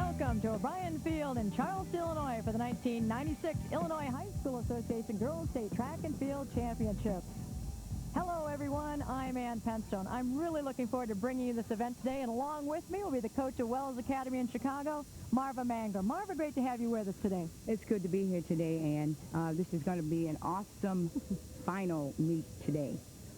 Welcome to O'Brien Field in Charleston, Illinois for the 1996 Illinois High School Association Girls State Track and Field Championship. Hello, everyone. I'm Ann Penstone. I'm really looking forward to bringing you this event today, and along with me will be the coach of Wells Academy in Chicago, Marva Mangler. Marva, great to have you with us today. It's good to be here today, Ann. This is going to be an awesome final meet today.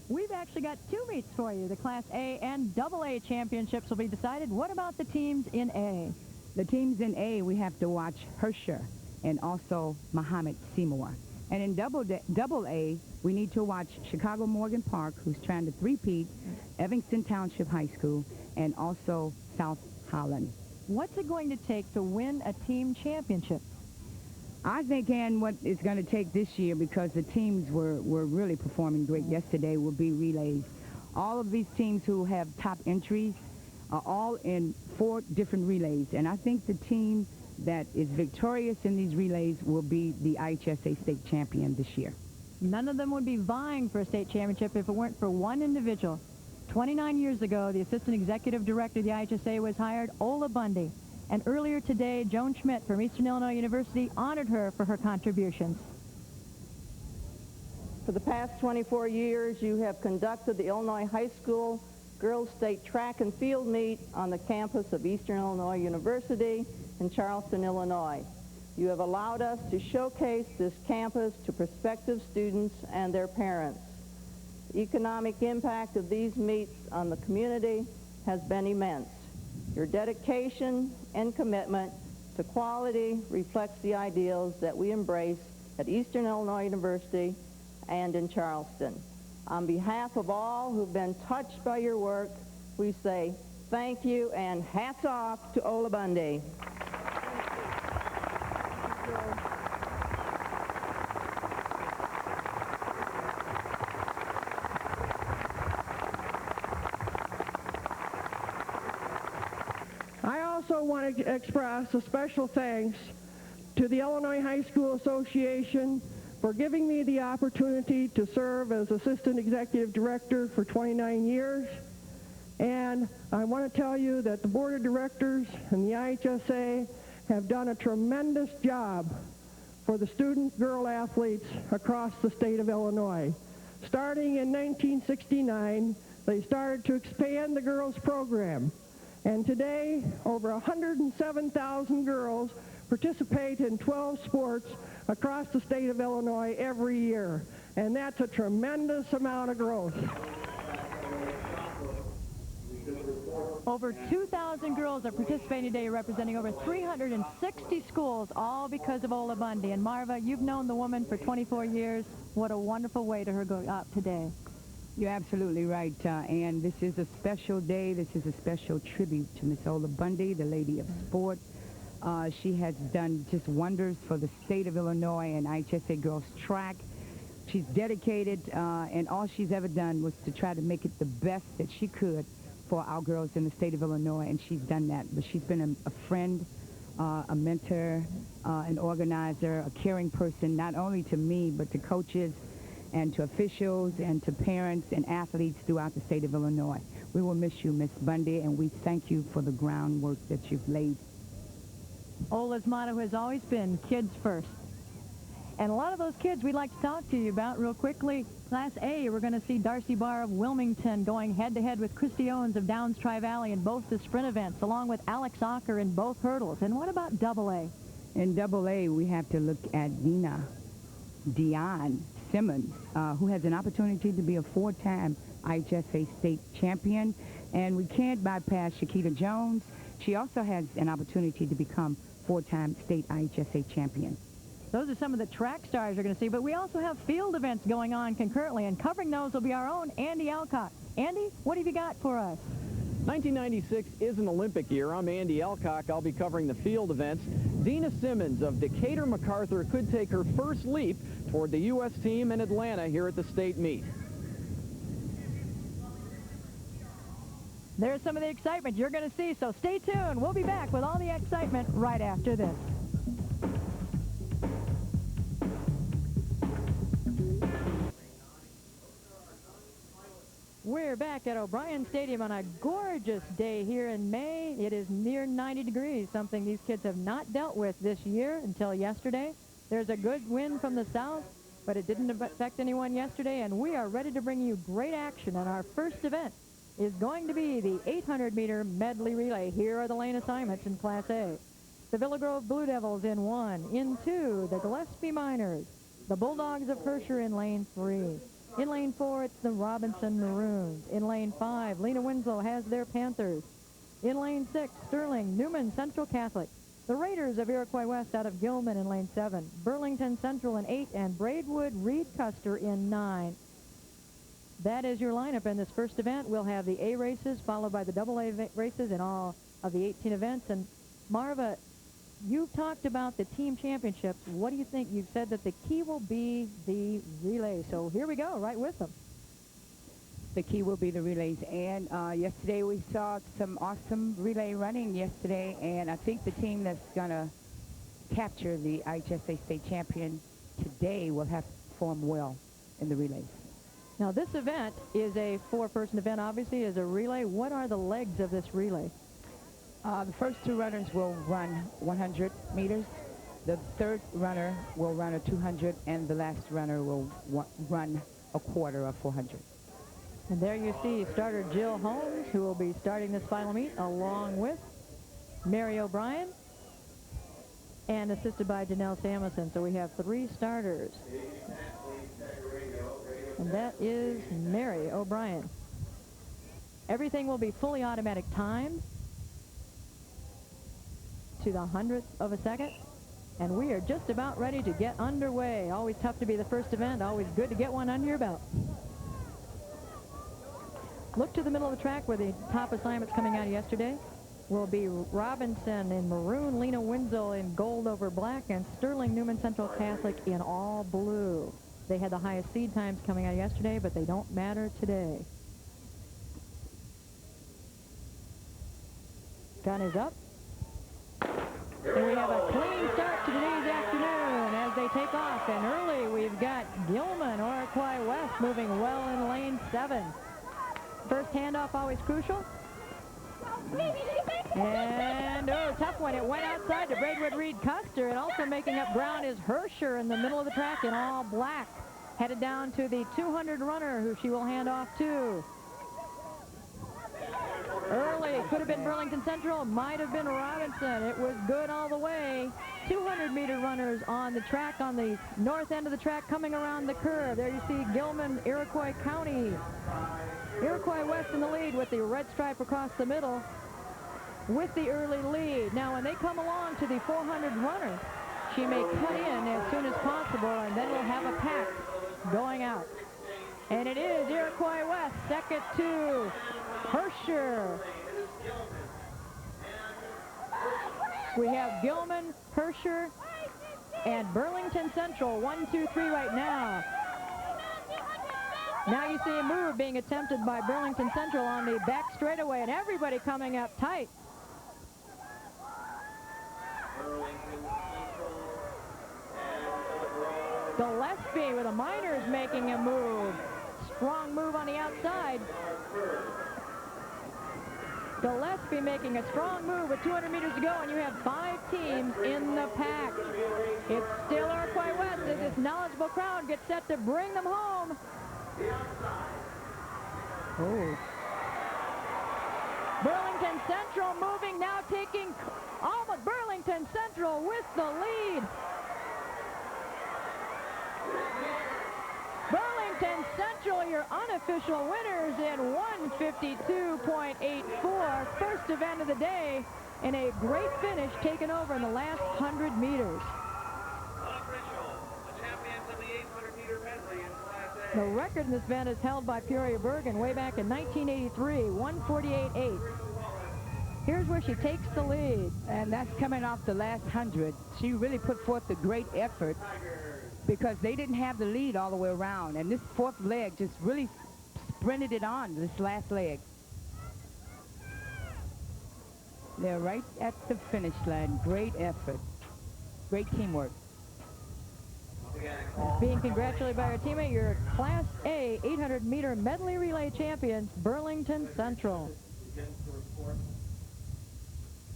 We've actually got two meets for you. The Class A and AA championships will be decided. What about the teams in A? The teams in A, we have to watch IHSA and also Muhammad Seymour. And in double A, we need to watch Chicago Morgan Park, who's trying to three-peat, Evanston Township High School, and also South Holland. What's it going to take to win a team championship? I think, Ann, what it's going to take this year, because the teams were really performing great yesterday, will be relays. All of these teams who have top entries are all in 4 different relays, and I think the team that is victorious in these relays will be the IHSA state champion this year. None of them would be vying for a state championship if it weren't for one individual. 29 years ago, the assistant executive director of the IHSA was hired, Ola Bundy. And earlier today, Joan Schmidt from Eastern Illinois University honored her for her contributions. For the past 24 years, you have conducted the Illinois High School Girls State Track and Field Meet on the campus of Eastern Illinois University in Charleston, Illinois. You have allowed us to showcase this campus to prospective students and their parents. The economic impact of these meets on the community has been immense. Your dedication and commitment to quality reflects the ideals that we embrace at Eastern Illinois University and in Charleston. On behalf of all who've been touched by your work, we say thank you and hats off to Ola Bundy. I also want to express a special thanks to the Illinois High School Association for giving me the opportunity to serve as Assistant Executive Director for 29 years. And I want to tell you that the Board of Directors and the IHSA have done a tremendous job for the student girl athletes across the state of Illinois. Starting in 1969, they started to expand the girls program. And today, over 107,000 girls participate in 12 sports across the state of Illinois every year. And that's a tremendous amount of growth. Over 2,000 girls are participating today, representing over 360 schools, all because of Ola Bundy. And Marva, you've known the woman for 24 years. What a wonderful way to her go out today. You're absolutely right, Ann. This is a special day. This is a special tribute to Miss Ola Bundy, the lady of sport. She has done just wonders for the state of Illinois and IHSA girls track. She's dedicated, and all she's ever done was to try to make it the best that she could for our girls in the state of Illinois, and she's done that. But she's been a friend, a mentor, an organizer, a caring person, not only to me, but to coaches and to officials and to parents and athletes throughout the state of Illinois. We will miss you, Miss Bundy, and we thank you for the groundwork that you've laid. Ola's motto has always been kids first. And a lot of those kids we'd like to talk to you about real quickly. Class A, we're going to see Darcy Barr of Wilmington going head-to-head with Christy Owens of Downs Tri-Valley in both the sprint events, along with Alex Ocker in both hurdles. And what about AA? In AA, we have to look at Dion Simmons, who has an opportunity to be a 4-time IHSA state champion. And we can't bypass Shakita Jones. She also has an opportunity to become 4-time state IHSA champion. Those are some of the track stars you're going to see, but we also have field events going on concurrently, and covering those will be our own Andy Alcott. Andy, what have you got for us? 1996 is an Olympic year. I'm Andy Alcock. I'll be covering the field events. Dina Simmons of Decatur MacArthur could take her first leap toward the U.S. team in Atlanta here at the state meet. There's some of the excitement you're going to see, so stay tuned. We'll be back with all the excitement right after this. We're back at O'Brien Stadium on a gorgeous day here in May. It is near 90 degrees, something these kids have not dealt with this year until yesterday. There's a good wind from the south, but it didn't affect anyone yesterday, and we are ready to bring you great action. And our first event is going to be the 800-meter medley relay. Here are the lane assignments in Class A. The Villa Grove Blue Devils in 1. In 2, the Gillespie Miners. The Bulldogs of Herscher in lane 3. In lane 4, it's the Robinson Maroons. In lane 5, Lena Winslow has their Panthers. In lane 6, Sterling Newman Central Catholic. The Raiders of Iroquois West out of Gilman in lane 7. Burlington Central in 8, and Braidwood Reed Custer in 9. That is your lineup in this first event. We'll have the A races followed by the double A races in all of the 18 events. And Marva, you've talked about the team championships. What do you think? You've said that the key will be the relay. So here we go, right with them. The key will be the relays. And yesterday we saw some awesome relay running yesterday. And I think the team that's going to capture the IHSA state champion today will have performed well in the relays. Now this event is a 4-person event, obviously, is a relay. What are the legs of this relay? The first 2 runners will run 100 meters. The third runner will run a 200, and the last runner will run a quarter of 400. And there you see starter Jill Holmes, who will be starting this final meet, along with Mary O'Brien, and assisted by Janelle Samuelson. So we have 3 starters. And that is Mary O'Brien. Everything will be fully automatic timed to the 100th of a second, and we are just about ready to get underway. Always tough to be the first event, always good to get one under your belt. Look to the middle of the track where the top assignments coming out yesterday will be Robinson in maroon, Lena Winslow in gold over black, and Sterling Newman Central Catholic in all blue. They had the highest seed times coming out yesterday, but they don't matter today. Gun is up. And we have a clean start to today's afternoon as they take off. And early we've got Gilman, Iroquois West moving well in lane 7. First handoff always crucial. And, oh, tough one. It went outside to Braidwood Reed Custer. And also making up ground is Herscher in the middle of the track in all black. Headed down to the 200 runner, who she will hand off to. Early, could have been Burlington Central, might have been Robinson. It was good all the way. 200-meter runners on the track on the north end of the track coming around the curve. There you see Gilman, Iroquois County. Iroquois West in the lead with the red stripe across the middle with the early lead. Now, when they come along to the 400 runner, she may cut in as soon as possible, and then we'll have a pack going out. And it is Iroquois West, second to Herscher. We have Gilman, Herscher, and Burlington Central, 1, 2, 3 right now. Now you see a move being attempted by Burlington Central on the back straightaway, and everybody coming up tight. Gillespie with the Miners making a move. Strong move on the outside. Gillespie making a strong move with 200 meters to go, and you have 5 teams in the pack. It's still Iroquois West as this knowledgeable crowd gets set to bring them home. Oh. Burlington Central moving now, taking almost Burlington Central with the lead. Burlington Central, your unofficial winners in 1:52.84. First event of the day, and a great finish taken over in the last 100 meters. The record in this event is held by Peoria Bergen way back in 1983, 1:48.8. Here's where she takes the lead. And that's coming off the last 100. She really put forth a great effort because they didn't have the lead all the way around. And this fourth leg just really sprinted it on, this last leg. They're right at the finish line. Great effort. Great teamwork. Being congratulated by our teammate, your Class A 800-meter medley relay champions, Burlington Central.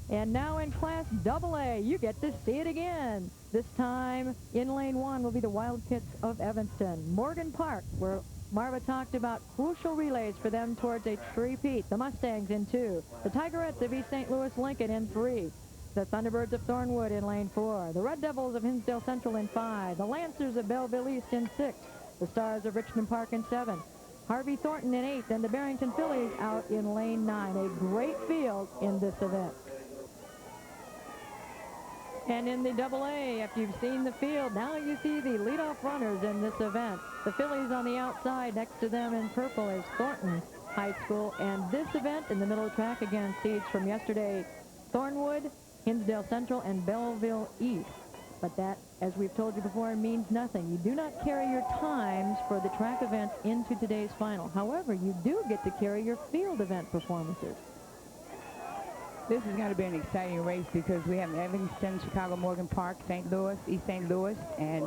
And now in Class AA, you get to see it again. This time in Lane 1 will be the Wildcats of Evanston. Morgan Park, where Marva talked about crucial relays for them towards a three-peat. The Mustangs in 2. The Tigerettes of East St. Louis Lincoln in 3. The Thunderbirds of Thornwood in Lane 4. The Red Devils of Hinsdale Central in 5. The Lancers of Belleville East in 6. The Stars of Richmond Park in 7. Harvey Thornton in 8. And the Barrington Phillies out in Lane 9. A great field in this event. And in the AA, if you've seen the field, now you see the leadoff runners in this event. The Phillies on the outside. Next to them in purple is Thornton High School. And this event in the middle of the track, again, seeds from yesterday, Thornwood, Hinsdale Central, and Belleville East. But that, as we've told you before, means nothing. You do not carry your times for the track events into today's final. However, you do get to carry your field event performances. This is going to be an exciting race because we have Evanston, Chicago, Morgan Park, St. Louis, East St. Louis, and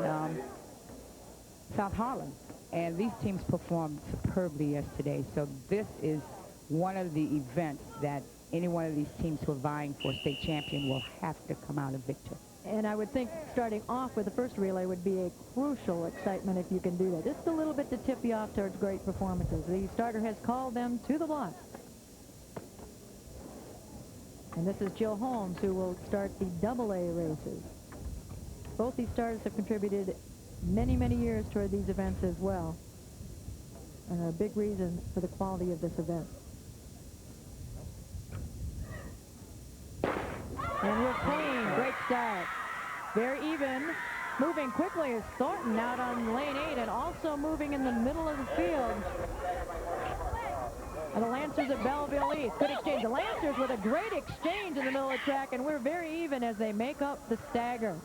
South Harlem. And these teams performed superbly yesterday. So this is one of the events that any one of these teams who are vying for state champion will have to come out a victor. And I would think starting off with the first relay would be a crucial excitement if you can do that. Just a little bit to tip you off towards great performances. The starter has called them to the block. And this is Jill Holmes, who will start the AA races. Both these starters have contributed many, many years toward these events as well, and are a big reason for the quality of this event. And we're clean. Great start. Very even. Moving quickly is Thornton out on lane 8, and also moving in the middle of the field. And the Lancers of Belleville East. Good exchange. The Lancers with a great exchange in the middle of the track, and we're very even as they make up the stagger.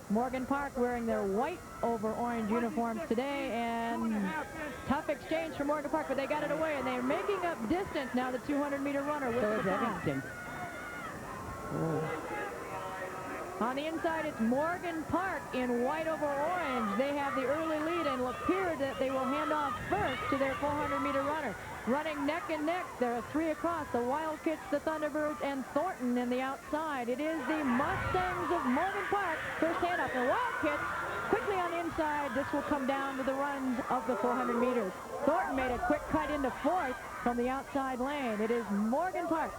Morgan Park wearing their white over orange uniforms today, and tough exchange for Morgan Park, but they got it away, and they're making up distance now, the 200-meter runner with the Evanston. On the inside, it's Morgan Park in white over orange. They have the early lead and appear that they will hand off first to their 400-meter runner. Running neck and neck, there are 3 across, the Wildcats, the Thunderbirds, and Thornton in the outside. It is the Mustangs of Morgan Park, first hand up. The Wildcats quickly on the inside. This will come down to the runs of the 400 meters. Thornton made a quick cut into 4th from the outside lane. It is Morgan Park,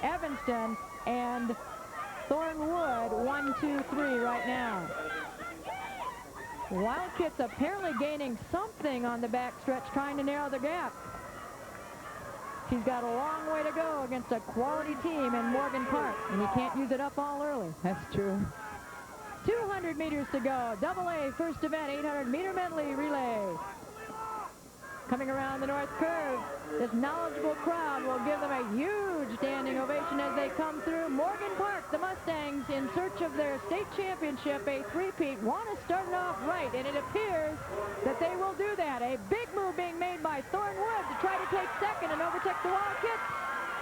Evanston, and Thornwood, 1, 2, 3 right now. Wildcats apparently gaining something on the back stretch, trying to narrow the gap. She's got a long way to go against a quality team in Morgan Park, and you can't use it up all early. That's true. 200 meters to go. AA first event, 800-meter medley relay. Coming around the north curve, this knowledgeable crowd will give them a huge standing ovation as they come through. Morgan Park, the Mustangs, in search of their state championship, a three-peat, want to start it off right, and it appears that they will do that. A big move being made by Thornwood to try to take second and overtake the Wildcats.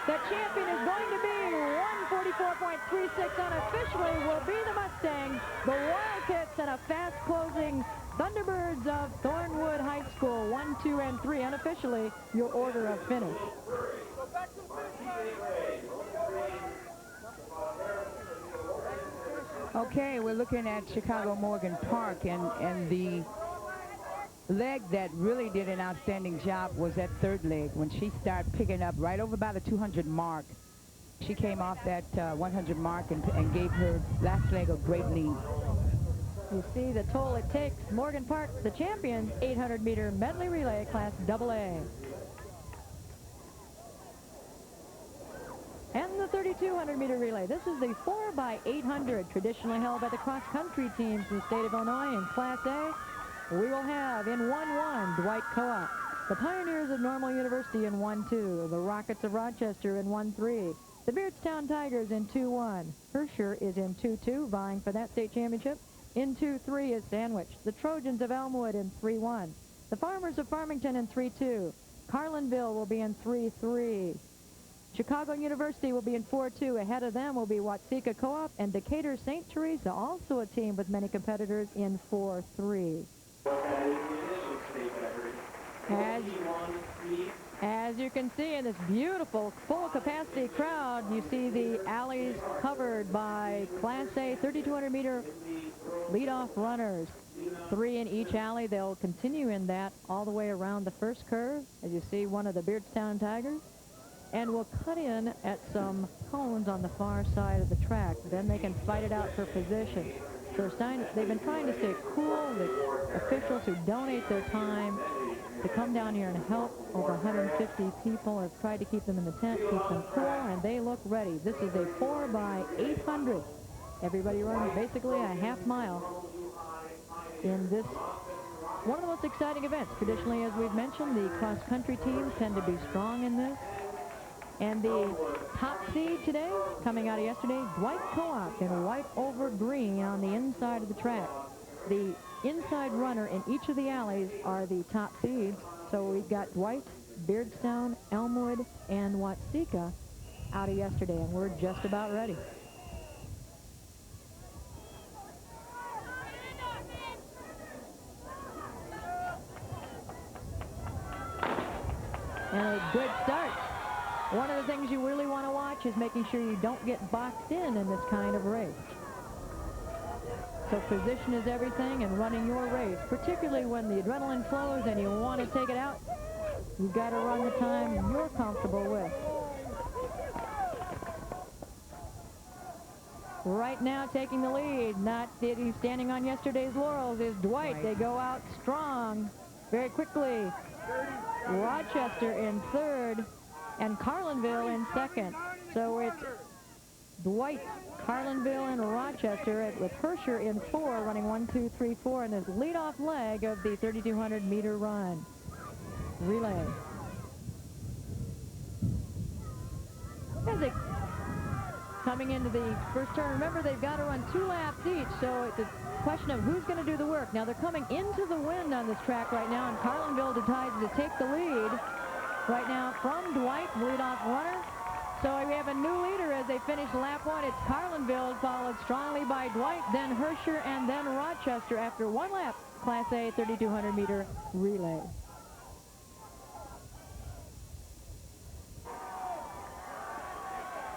The champion is going to be 144.36. Unofficially will be the Mustangs, the Wildcats, and a fast-closing Thunderbirds of Thornwood High School, 1, 2, and 3. Unofficially, your order of finish. Okay, we're looking at Chicago Morgan Park, and the leg that really did an outstanding job was that third leg when she started picking up right over by the 200 mark. She came off that 100 mark and gave her last leg a great lead. You see the toll it takes. Morgan Park, the champions, 800-meter medley relay, Class AA. And the 3,200-meter relay. This is the 4x800, traditionally held by the cross-country teams in the state of Illinois. In Class A, we will have in 1-1, Dwight Co-op. The Pioneers of Normal University in 1-2. The Rockets of Rochester in 1-3. The Beardstown Tigers in 2-1. Herscher is in 2-2, vying for that state championship. In 2-3 is Sandwich. The Trojans of Elmwood in 3-1. The Farmers of Farmington in 3-2. Carlinville will be in 3-3. Chicago University will be in 4-2. Ahead of them will be Watseka Co-op and Decatur St. Teresa, also a team with many competitors, in 4-3. As you can see in this beautiful full capacity crowd, you see the alleys covered by Class A 3,200 meter leadoff runners. 3 in each alley. They'll continue in that all the way around the first curve, as you see one of the Beardstown Tigers. And we'll cut in at some cones on the far side of the track. Then they can fight it out for position. So they've been trying to stay cool. The officials who donate their time to come down here and help over 150 people have tried to keep them in the tent, keep them cool, and they look ready. This is a 4 by 800. Everybody runs basically a half mile in this one of the most exciting events. Traditionally, as we've mentioned, the cross-country teams tend to be strong in this. And the top seed today, coming out of yesterday, Dwight Co-op in white over green on the inside of the track. The inside runner in each of the alleys are the top seeds. So we've got Dwight, Beardstown, Elmwood, and Watseka out of yesterday, and we're just about ready. And a good start. One of the things you really want to watch is making sure you don't get boxed in this kind of race. So position is everything, and running your race, particularly when the adrenaline flows and you want to take it out, you've got to run the time you're comfortable with. Right now, taking the lead, not standing on yesterday's laurels, is Dwight. Right. They go out strong very quickly. Rochester in third, and Carlinville in second. So it's Dwight, Carlinville, and Rochester with Herscher in 4, running 1, 2, 3, 4 in this leadoff leg of the 3,200 meter run relay. As they coming into the first turn, remember they've got to run 2 laps each, so it's a question of who's going to do the work. Now they're coming into the wind on this track right now, and Carlinville decides to take the lead right now from Dwight, leadoff runner. So we have a new leader as they finish lap 1. It's Carlinville, followed strongly by Dwight, then Herscher, and then Rochester after 1 lap, Class A 3,200 meter relay.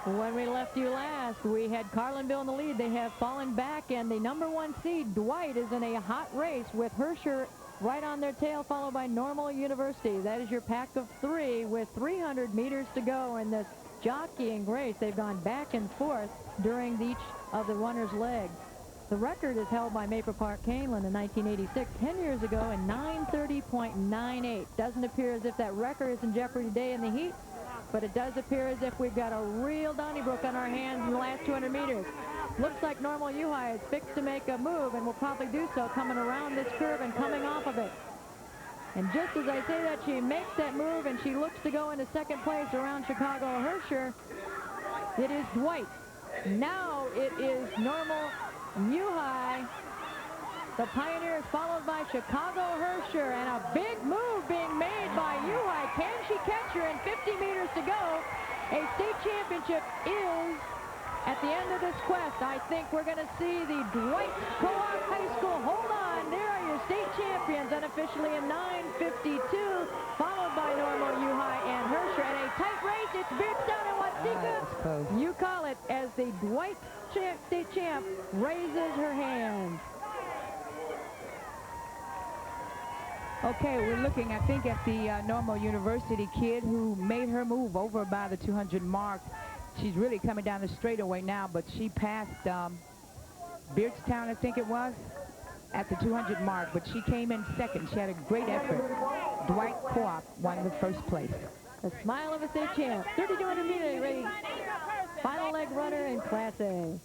When we left you last, we had Carlinville in the lead. They have fallen back, and the #1 seed, Dwight, is in a hot race with Herscher right on their tail, followed by Normal University. That is your pack of 3 with 300 meters to go in this jockeying race. They've gone back and forth during each of the runners' legs. The record is held by Maple Park Canelan in 1986, 10 years ago, in 9:30.98. Doesn't appear as if that record is in jeopardy today in the heat, but it does appear as if we've got a real Donnybrook on our hands in the last 200 meters. Looks like Normal U-High is fixed to make a move, and will probably do so coming around this curve and coming off of it. And just as I say that, she makes that move, and she looks to go into second place around Chicago Herscher. It is Dwight. Now it is Normal U-High. The Pioneers followed by Chicago Herscher, and a big move being made by U-High. Can she catch her in 50 meters to go? A state championship is at the end of this quest. I think we're going to see the Dwight Co-op High School. Hold on, there are your state champions unofficially in 9:52, followed by Normal U-High and Herscher. And a tight race, it's Beardstown and Watseka. You call it, as the Dwight state champ raises her hands. Okay, we're looking, I think, at the Normal University kid who made her move over by the 200 mark. She's really coming down the straightaway now, but she passed Beardstown, I think it was, at the 200 mark, but she came in second. She had a great effort. Dwight Co-op won the first place. The smile of a state champ. 3,200 meter race. Final leg runner in Class A.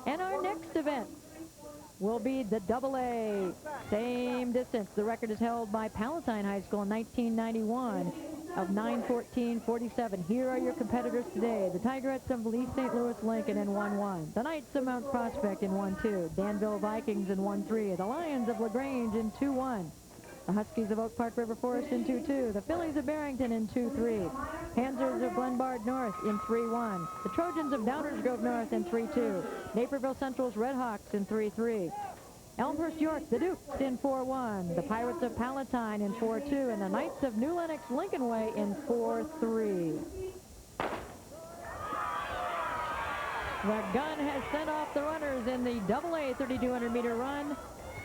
And our next event will be the AA. Same distance. The record is held by Palatine High School in 1991 of 9:14.47. Here are your competitors today. The Tigerettes of East St. Louis Lincoln in 1-1. The Knights of Mount Prospect in 1-2. Danville Vikings in 1-3. The Lions of LaGrange in 2-1. The Huskies of Oak Park River Forest in 2-2. The Phillies of Barrington in 2-3. Panzers of Glenbard North in 3-1. The Trojans of Downers Grove North in 3-2. Naperville Central's Red Hawks in 3-3. Elmhurst York, the Dukes in 4-1. The Pirates of Palatine in 4-2. And the Knights of New Lenox Lincoln Way in 4-3. The gun has sent off the runners in the AA 3,200-meter run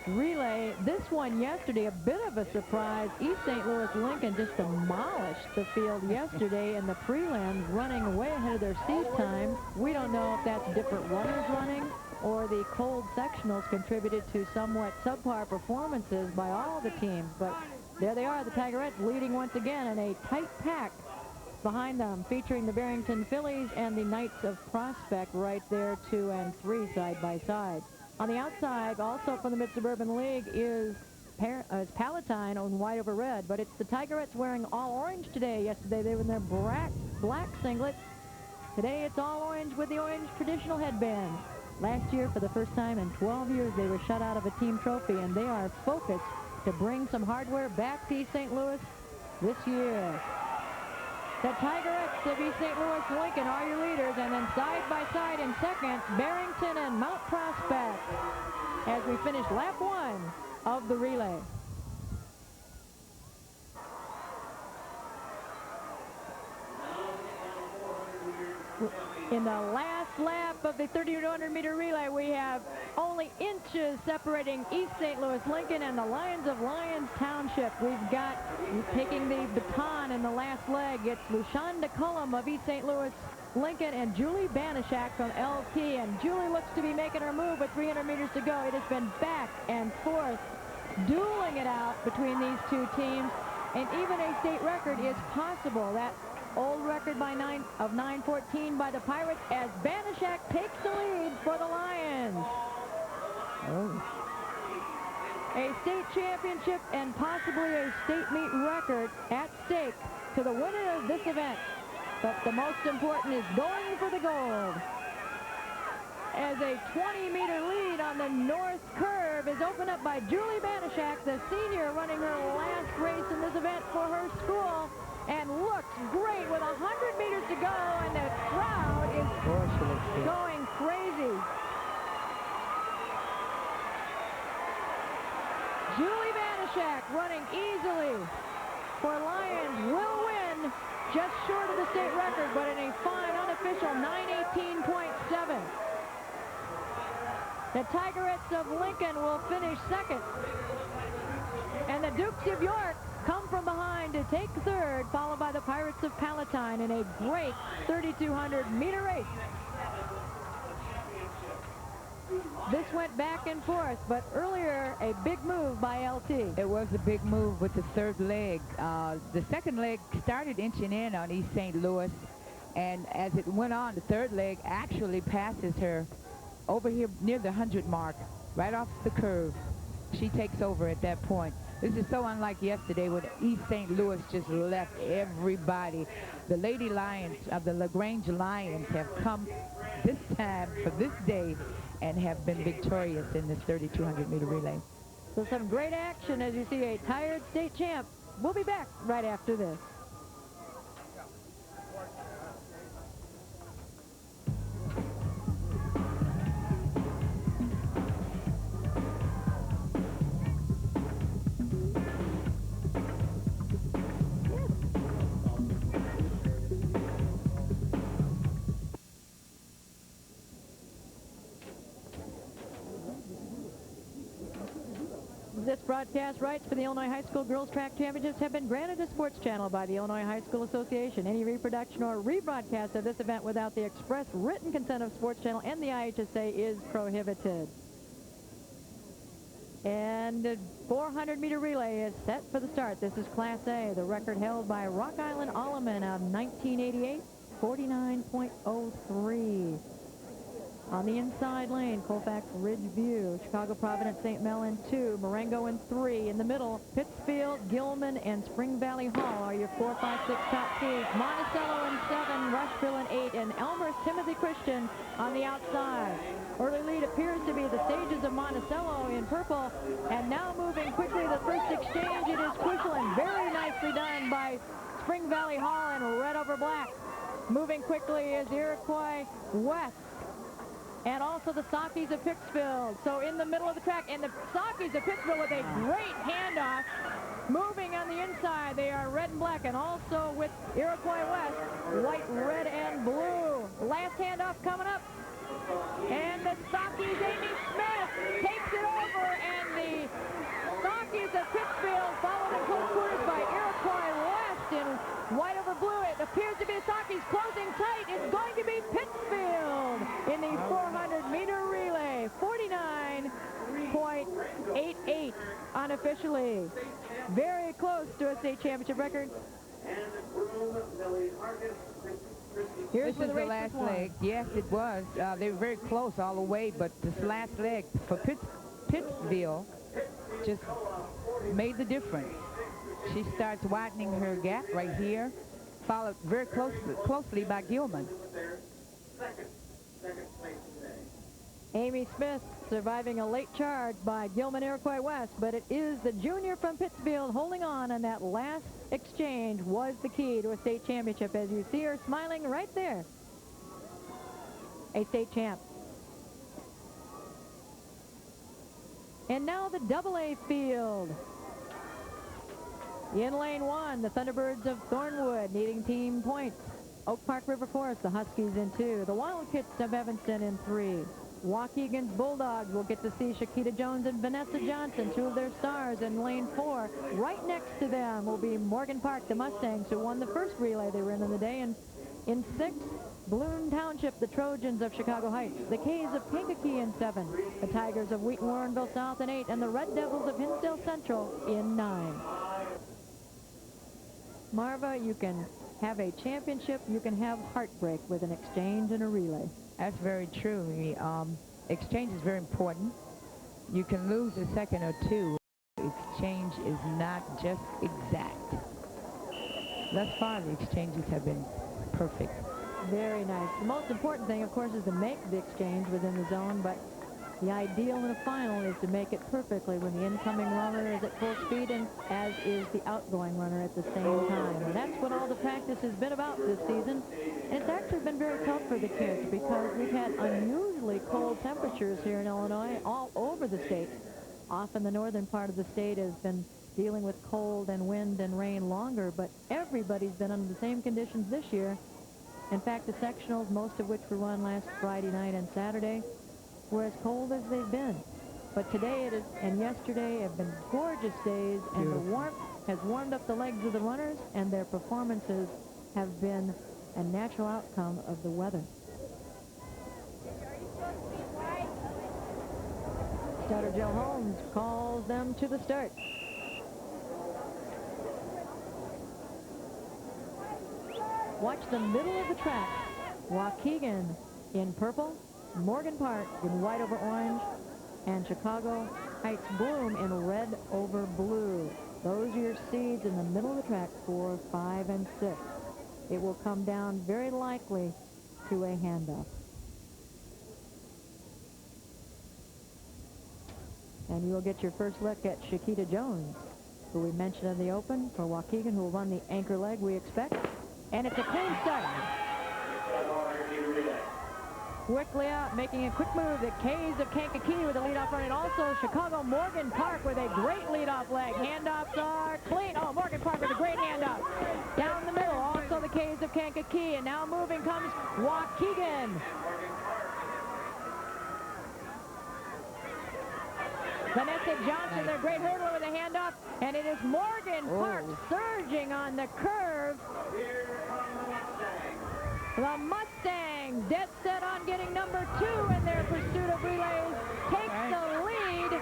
relay. This one yesterday, a bit of a surprise. East St. Louis Lincoln just demolished the field yesterday in the prelims, running way ahead of their seed time. We don't know if that's different runners running or the cold sectionals contributed to somewhat subpar performances by all the teams. But there they are, the Tigerettes leading once again in a tight pack behind them, featuring the Barrington Phillies and the Knights of Prospect right there, 2 and 3 side by side. On the outside, also from the Mid-Suburban League, is Palatine on white over red, but it's the Tigerettes wearing all orange today. Yesterday they were in their black singlets. Today it's all orange with the orange traditional headband. Last year, for the first time in 12 years, they were shut out of a team trophy, and they are focused to bring some hardware back to East St. Louis this year. The Tigerettes of East St. Louis Lincoln are your leaders, and then side by side in second, Barrington and Mount Prospect, as we finish lap 1 of the relay. In the last lap of the 3,200-meter relay, we have only inches separating East St. Louis Lincoln and the Lions of Lyons Township. We've got, taking the baton in the last leg, it's Lushonda Cullum of East St. Louis Lincoln and Julie Banishak from LT. And Julie looks to be making her move with 300 meters to go. It has been back and forth, dueling it out between these two teams. And even a state record is possible. That old record by 9:14 by the Pirates, as Banishak takes the lead for the Lions. Oh. A state championship and possibly a state meet record at stake to the winner of this event. But the most important is going for the gold. As a 20-meter lead on the north curve is opened up by Julie Banishak, the senior, running her last race in this event for her school, and looks great with 100 meters to go, and the crowd is going crazy. Julie Banishak running easily for Lions will win, just short of the state record, but in a fine unofficial 9:18.7. The Tigerettes of Lincoln will finish second, and the Dukes of York come from behind to take third, followed by the Pirates of Palatine in a great 3,200-meter race. This went back and forth, but earlier a big move by LT. It was a big move with the third leg. The second leg started inching in on East St. Louis, and as it went on, the third leg actually passes her over here near the 100 mark, right off the curve. She takes over at that point. This is so unlike yesterday when East St. Louis just left everybody. The Lady Lions of the LaGrange Lions have come this time for this day and have been victorious in this 3,200-meter relay. So some great action as you see a tired state champ. We'll be back right after this. This broadcast rights for the Illinois High School Girls Track Championships have been granted to Sports Channel by the Illinois High School Association. Any reproduction or rebroadcast of this event without the express written consent of Sports Channel and the IHSA is prohibited. And the 400-meter relay is set for the start. This is Class A, the record held by Rock Island Alleman of 1988, 49.03. On the inside lane, Colfax Ridgeview, Chicago Providence St. Mel in 2, Marengo in 3. In the middle, Pittsfield, Gilman, and Spring Valley Hall are your 4, 5, 6 top seeds. Monticello in 7, Rushville in 8, and Elmer's Timothy Christian on the outside. Early lead appears to be the Sages of Monticello in purple, and now moving quickly the first exchange. It is Quishlin, very nicely done by Spring Valley Hall in red over black. Moving quickly is Iroquois West. and also the Sockies of Pittsfield. So in the middle of the track, and the Sockies of Pittsfield with a great handoff. Moving on the inside, they are red and black, and also with Iroquois West, white, red, and blue. Last handoff coming up. And the Sockies, Amy Smith, takes it over, and the Sockies of Pittsfield, followed in close quarters by Iroquois West in white over blue. It appears to be the Sockies closing tight. It's going to be Pittsfield in the 400-meter relay. 49.88 unofficially. Very close to a state championship record. This is the last leg. Yes, it was. They were very close all the way, but this last leg for Pittsfield just made the difference. She starts widening her gap right here, followed very closely by Gilman. Amy Smith surviving a late charge by Gilman Iroquois West, but it is the junior from Pittsfield holding on, and that last exchange was the key to a state championship, as you see her smiling right there. A state champ. And now the AA field. In lane 1, the Thunderbirds of Thornwood needing team points. Oak Park River Forest, the Huskies in 2. The Wildcats of Evanston in 3. Waukegan's Bulldogs will get to see Shakita Jones and Vanessa Johnson, 2 of their stars in lane 4. Right next to them will be Morgan Park, the Mustangs, who won the first relay they were in the day. And in 6, Bloom Township, the Trojans of Chicago Heights. The K's of Kankakee in 7. The Tigers of Wheaton Warrenville South in 8. And the Red Devils of Hinsdale Central in 9. Marva, you can have a championship, you can have heartbreak with an exchange and a relay. That's very true. Exchange is very important. You can lose a second or 2. Exchange is not just exact. Thus far, the exchanges have been perfect. Very nice. The most important thing, of course, is to make the exchange within the zone, but the ideal in a final is to make it perfectly when the incoming runner is at full speed, and as is the outgoing runner at the same time. And that's what all the practice has been about this season. And it's actually been very tough for the kids because we've had unusually cold temperatures here in Illinois all over the state. Often the northern part of the state has been dealing with cold and wind and rain longer, but everybody's been under the same conditions this year. In fact, the sectionals, most of which were run last Friday night and Saturday, were as cold as they've been. But today and yesterday have been gorgeous days, and the warmth has warmed up the legs of the runners, and their performances have been a natural outcome of the weather. Starter Joe Holmes calls them to the start. Watch the middle of the track. Waukegan in purple, Morgan Park in white over orange, and Chicago Heights Bloom in red over blue. Those are your seeds in the middle of the track, 4, 5, and 6. It will come down very likely to a handoff. And you will get your first look at Shakita Jones, who we mentioned in the open for Waukegan, who will run the anchor leg, we expect. And it's a clean start. Quickly out, making a quick move, the K's of Kankakee with a leadoff run, and also Chicago Morgan Park with a great leadoff leg. Handoffs are clean. Oh, Morgan Park with a great handoff. Down the middle, also the K's of Kankakee, and now moving comes Waukegan. Vanessa Johnson, their great hurdler with a handoff, and it is Morgan Park surging on the curve. The Mustangs, dead set on getting number 2 in their pursuit of relays, takes the lead.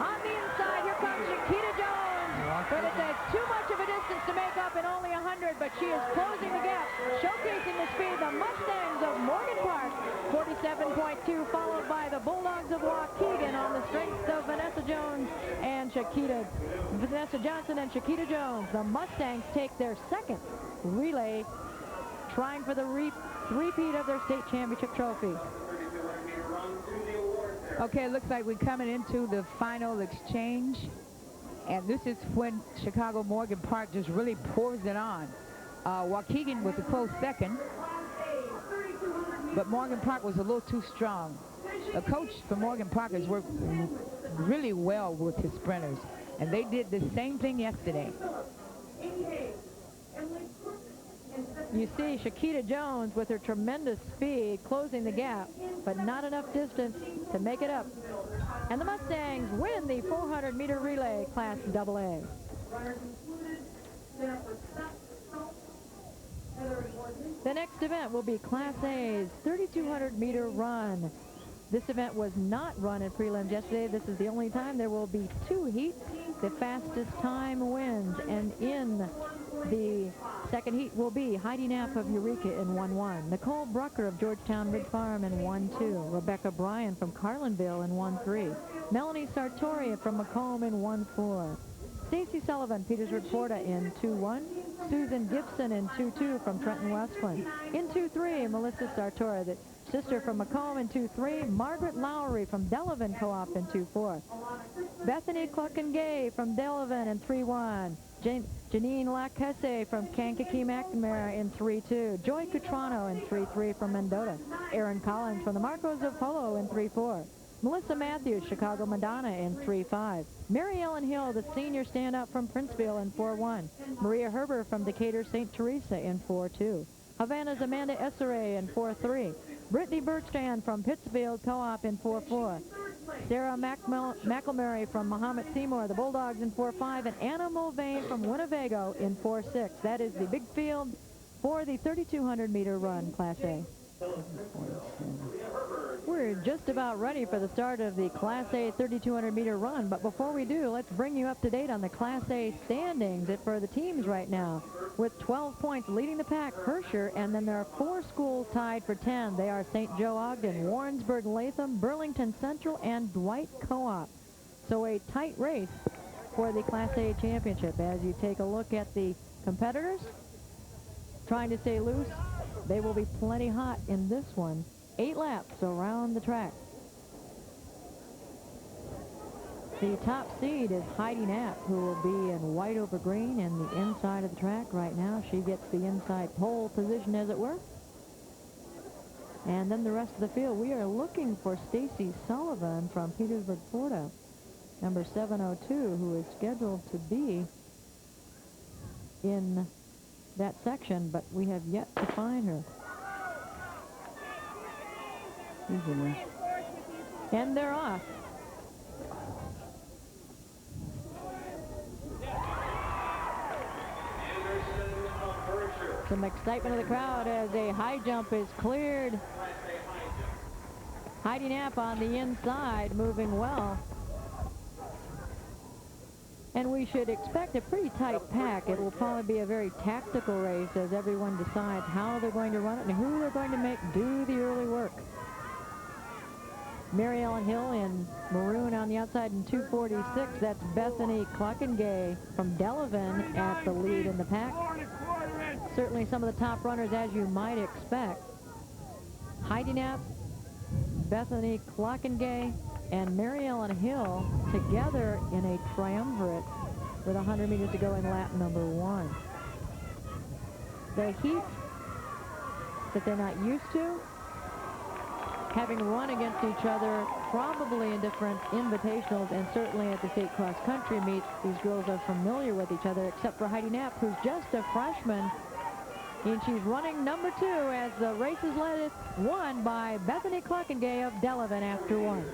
On the inside, here comes Shakita Jones, but it's too much of a distance to make up in only 100, but she is closing the gap, showcasing the speed. The Mustangs of Morgan Park, 47.2, followed by the Bulldogs of Waukegan on the strength of Vanessa Jones and Vanessa Johnson and Shakita Jones. The Mustangs take their second relay, trying for the repeat of their state championship trophy. Okay, it looks like we're coming into the final exchange, and this is when Chicago Morgan Park just really pours it on. Waukegan with a close second. but Morgan Park was a little too strong. The coach for Morgan Park has worked really well with his sprinters, and they did the same thing yesterday. You see Shakita Jones with her tremendous speed closing the gap, but not enough distance to make it up. And the Mustangs win the 400-meter relay Class AA. The next event will be Class A's 3,200-meter run. This event was not run in prelims yesterday. This is the only time there will be 2 heats. The fastest time wins, and in the second heat will be Heidi Knapp of Eureka in 1-1, Nicole Brucker of Georgetown Ridge Farm in 1-2, Rebecca Bryan from Carlinville in 1-3, Melanie Sartori from Macomb in 1-4, Stacy Sullivan, Petersburg Porta in 2-1, Susan Gibson in 2-2 from Trenton Westland. In 2-3, Melissa Sartori, the sister from Macomb in 2-3, Margaret Lowry from Delavan Co-op in 2-4, Bethany Cluck-and-Gay from Delavan in 3-1, Janine Lacasse from Kankakee McNamara in 3-2, Joy Cutrano in 3-3 from Mendota, Erin Collins from the Marcos of Polo in 3-4, Melissa Matthews, Chicago Madonna in 3-5, Mary Ellen Hill, the senior stand-up from Princeville in 4-1, Maria Herber from Decatur St. Teresa in 4-2, Havana's Amanda Essere in 4-3, Brittany Bertrand from Pittsfield Co-op in 4-4, Sarah McElmurray from Mahomet Seymour, the Bulldogs in 4-5, and Anna Mulvane from Winnebago in 4-6. That is the big field for the 3,200-meter run, Class A. We're just about ready for the start of the Class A 3,200-meter run, but before we do, let's bring you up to date on the Class A standings for the teams right now. With 12 points leading the pack, Herscher, and then there are 4 schools tied for 10. They are St. Joe Ogden, Warrensburg Latham, Burlington Central, and Dwight Co-op. So a tight race for the Class A championship. As you take a look at the competitors trying to stay loose, they will be plenty hot in this one. 8 laps around the track. The top seed is Heidi Knapp, who will be in white over green and the inside of the track right now. She gets the inside pole position, as it were. And then the rest of the field, we are looking for Stacy Sullivan from Petersburg Porta, number 702, who is scheduled to be in that section, but we have yet to find her. And they're off. Some excitement of the crowd as a high jump is cleared. Heidi Knapp on the inside, moving well. And we should expect a pretty tight pack. It will probably be a very tactical race as everyone decides how they're going to run it and who they're going to make do the early work. Mary Ellen Hill in maroon on the outside in 2:46. That's Bethany Cluck-and-Gay from Delavan at the lead in the pack. Certainly some of the top runners, as you might expect. Heidi Knapp, Bethany Cluck-and-Gay, and Mary Ellen Hill together in a triumvirate with 100 meters to go in lap number 1. The heat that they're not used to, having run against each other probably in different invitationals and certainly at the state cross-country meets, these girls are familiar with each other, except for Heidi Knapp, who's just a freshman. And she's running number 2 as the race is won by Bethany Cluck-and-Gay of Delavan after 1.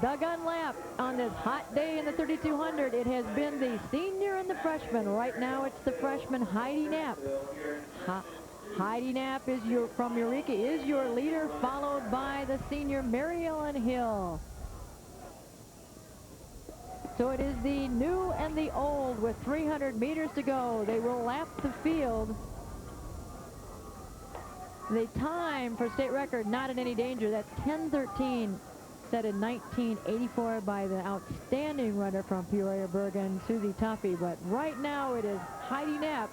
The gun lap on this hot day in the 3,200. It has been the senior and the freshman. Right now it's the freshman Heidi Knapp. Heidi Knapp is from Eureka, is your leader, followed by the senior Mary Ellen Hill. So it is the new and the old with 300 meters to go. They will lap the field. The time for state record not in any danger. That's 10:13, set in 1984 by the outstanding runner from Peoria Bergen, Susie Tuffy. But right now it is Heidi Knapp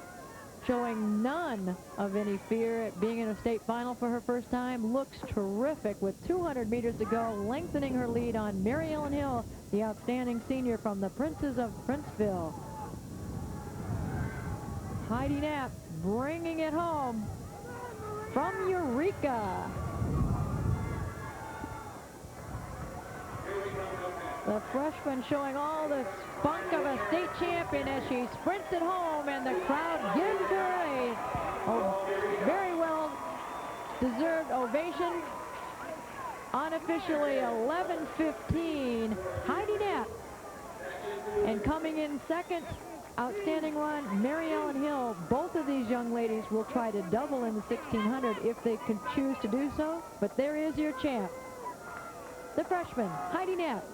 showing none of any fear at being in a state final for her first time. Looks terrific with 200 meters to go, lengthening her lead on Mary Ellen Hill, the outstanding senior from the Princes of Princeville. Heidi Knapp bringing it home from Eureka. The freshman showing all the spunk of a state champion as she sprints it home, and the crowd gives her a very well deserved ovation. Unofficially 11:15, Heidi Knapp. And coming in second, outstanding run, Mary Ellen Hill. Both of these young ladies will try to double in the 1600 if they can choose to do so. But there is your champ, the freshman, Heidi Knapp.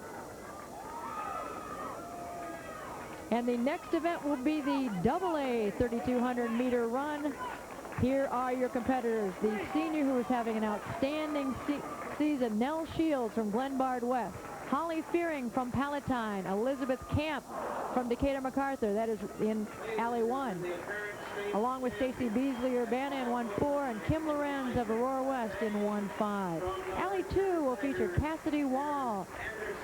And the next event will be the AA 3,200 meter run. Here are your competitors. The senior who is having an outstanding season, Nell Shields from Glenbard West. Holly Fearing from Palatine. Elizabeth Camp from Decatur MacArthur. That is in Alley 1. Along with Stacy Beasley Urbana in 1-4 and Kim Lorenz of Aurora West in 1-5. Alley 2 will feature Cassidy Wall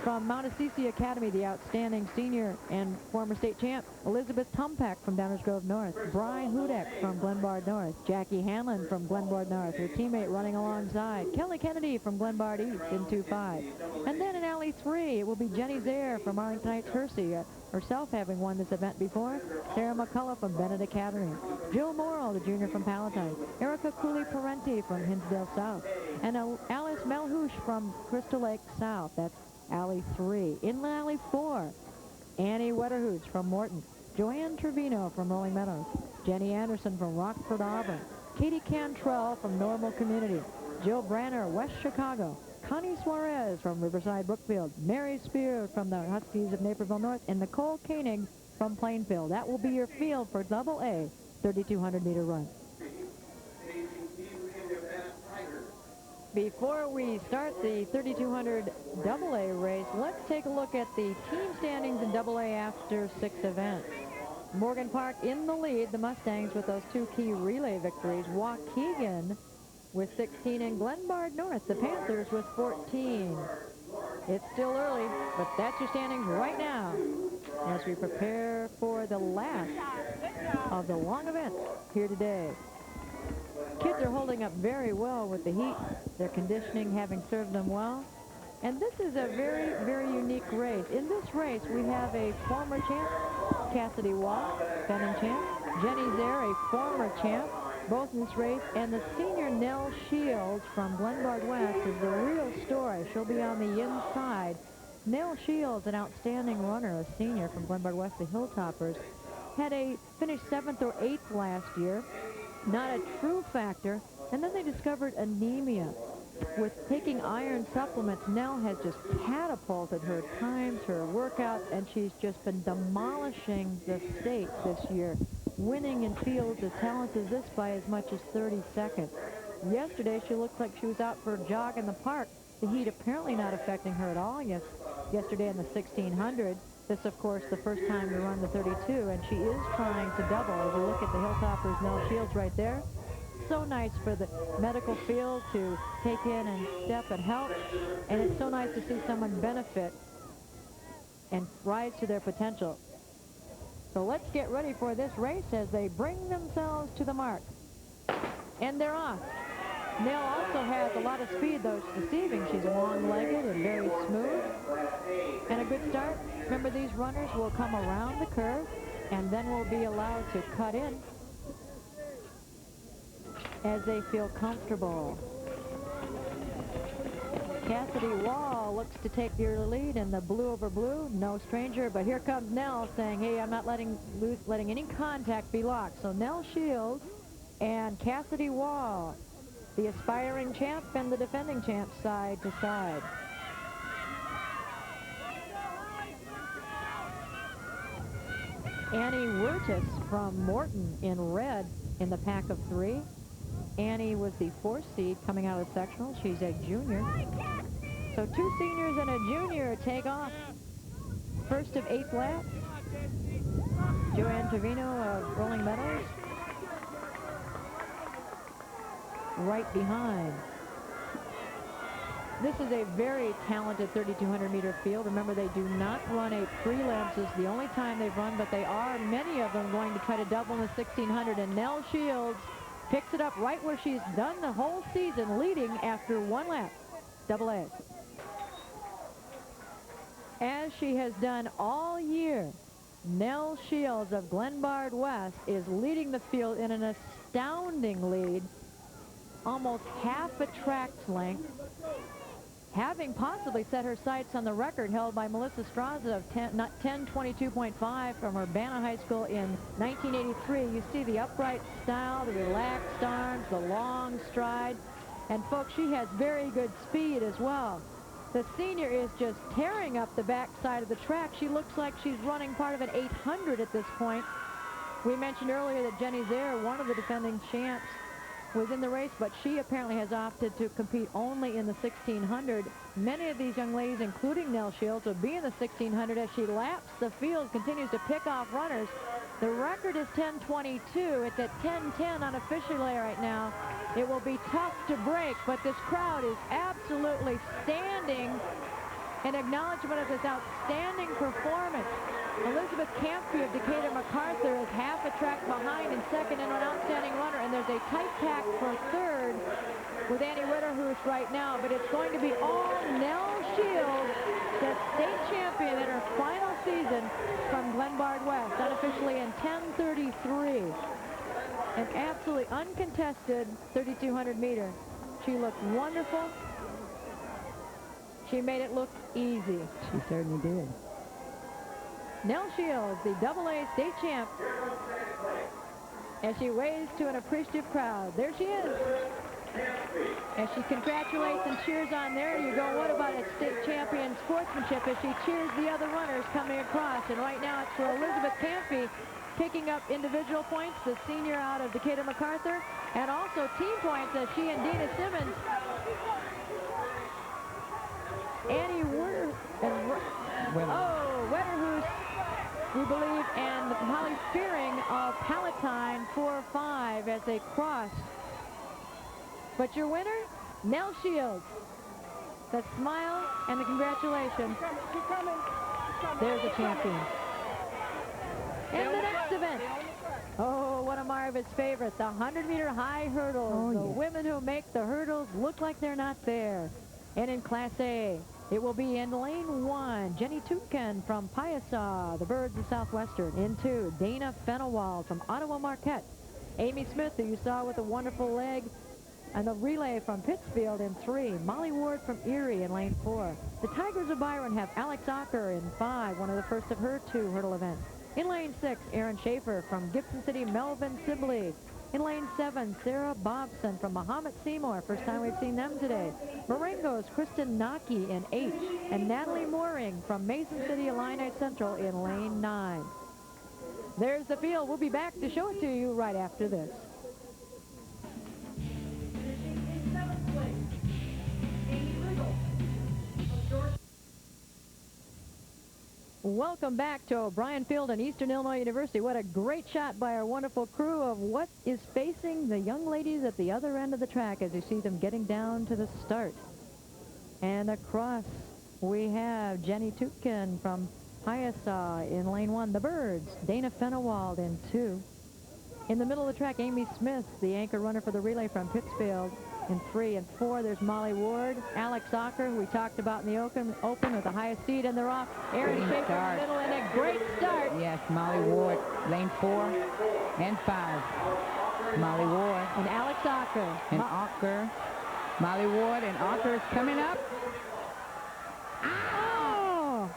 from Mount Assisi Academy, the outstanding senior and former state champ. Elizabeth Tumpack from Downers Grove North. Bri Hudak from Glenbard North. Jackie Hanlon from Glenbard North, her teammate running alongside. Kelly Kennedy from Glenbard East in 2-5. And then in Alley 3, it will be Jenny Zare from Arlington Heights Hersey, herself having won this event before. Sarah McCullough from Bennett Academy. Jill Morrill, the junior from Palatine. Erica Cooley-Parenti from Hinsdale South. And Alice Melhouche from Crystal Lake South. That's Alley 3. Inland Alley 4, Annie Wetterhoots from Morton. Joanne Trevino from Rolling Meadows. Jenny Anderson from Rockford, Auburn. Katie Cantrell from Normal Community. Jill Branner, West Chicago. Connie Suarez from Riverside Brookfield. Mary Spear from the Huskies of Naperville North. And Nicole Koenig from Plainfield. That will be your field for AA 3,200 meter run. Before we start the 3,200 AA race, let's take a look at the team standings in AA after 6 events. Morgan Park in the lead, the Mustangs with those 2 key relay victories. Waukegan with 16 and Glenbard North, the Panthers with 14. It's still early, but that's your standings right now as we prepare for the last of the long events here today. Kids are holding up very well with the heat. Their conditioning having served them well. And this is a very, very unique race. In this race, we have a former champ, Cassidy Wall, defending champ. Jenny Zare, a former champ, both in this race. And the senior Nell Shields from Glenbard West is the real story. She'll be on the inside. Nell Shields, an outstanding runner, a senior from Glenbard West, the Hilltoppers, finished 7th or 8th last year. Not a true factor. And then they discovered anemia. With taking iron supplements, Nell has just catapulted her times, her workouts, and she's just been demolishing the state this year, winning in fields as talented as this by as much as 30 seconds. Yesterday, she looked like she was out for a jog in the park. The heat apparently not affecting her at all yesterday in the 1600. This, of course, the first time to run the 32, and she is trying to double. As you look at the Hilltoppers, Nell Shields right there. So nice for the medical field to take in and step and help. And it's so nice to see someone benefit and rise to their potential. So let's get ready for this race as they bring themselves to the mark. And they're off. Nell also has a lot of speed, though it's deceiving. She's long-legged and very smooth. And a good start. Remember, these runners will come around the curve and then will be allowed to cut in as they feel comfortable. Cassidy Wall looks to take your lead in the blue over blue. No stranger, but here comes Nell saying, hey, I'm not letting any contact be locked. So Nell Shields and Cassidy Wall, the aspiring champ and the defending champ, side to side. Annie Wirtis from Morton in red in the pack of 3. Annie was the 4th seed coming out of the sectional. She's a junior. So 2 seniors and a junior take off. First of 8 laps. Joanne Trevino of Rolling Meadows right behind. This is a very talented 3,200-meter field. Remember, they do not run a prelims. This is the only time they've run, but they are, many of them, going to try to double in the 1,600. And Nell Shields picks it up right where she's done the whole season, leading after one lap. Double A. As she has done all year, Nell Shields of Glenbard West is leading the field in an astounding lead, almost half a track's length, having possibly set her sights on the record held by Melissa Straza of 10:22.5 from Urbana High School in 1983. You see the upright style, the relaxed arms, the long stride, and folks, she has very good speed as well. The senior is just tearing up the backside of the track. She looks like she's running part of an 800 at this point. We mentioned earlier that Jenny Zare, one of the defending champs, was in the race, but she apparently has opted to compete only in the 1,600. Many of these young ladies, including Nell Shields, will be in the 1,600 as she laps the field, continues to pick off runners. The record is 10:22. It's at 10:10 unofficially right now. It will be tough to break, but this crowd is absolutely standing in acknowledgement of this outstanding performance. Elizabeth Campy of Decatur MacArthur is half a track behind in second and an outstanding runner, and there's a tight pack for third with Annie Witterhuis right now, but it's going to be all Nell Shields, the state champion in her final season from Glenbard West, unofficially in 10:33. An absolutely uncontested 3,200 meter. She looked wonderful. She made it look easy. She certainly did. Nell Shields, the AA state champ, as she waves to an appreciative crowd. There she is. As she congratulates and cheers on, there you go. What about a state champion sportsmanship as she cheers the other runners coming across. And right now it's for Elizabeth Campy, picking up individual points, the senior out of Decatur MacArthur, and also team points as she and Dina Simmons, Annie Wetterhuis, we believe, and Holly Fearing of Palatine 4-5 as they cross. But your winner, Nell Shields. The smile and the congratulations. There's a champion. And the next event. Oh, one of Marva's favorites, the 100-meter high hurdles. Oh, the yes. women who make the hurdles look like they're not there. And in Class A, it will be in lane 1, Jenny Tutkin from Piasa, the Birds of Southwestern. In 2, Dana Fenewald from Ottawa Marquette. Amy Smith, who you saw with a wonderful leg, and the relay from Pittsfield in 3. Molly Ward from Erie in lane 4. The Tigers of Byron have Alex Ocker in 5, one of the first of her 2 hurdle events. In lane 6, Aaron Schaefer from Gibson City, Melvin Sibley. In lane 7, Sarah Bobson from Mahomet Seymour. First time we've seen them today. Marengo's Kristen Naki in 8. And Natalie Mooring from Mason City, Illini Central in lane 9. There's the field. We'll be back to show it to you right after this. Welcome back to O'Brien Field and Eastern Illinois University. What a great shot by our wonderful crew of what is facing the young ladies at the other end of the track as you see them getting down to the start. And across we have Jenny Tutkin from IHSA in lane 1. The Birds, Dana Fenewald in 2. In the middle of the track, Amy Smith, the anchor runner for the relay from Pittsfield, in 3 and 4. There's Molly Ward, Alex Ocker, who we talked about in the open with the highest seed, and they're off. Aaron Schaefer in the middle, and a great start. Yes, Molly Ward, lane 4 and 5. Molly Ward. And Alex Ocker. And Ocker. Molly Ward and Ocker is coming up. Oh!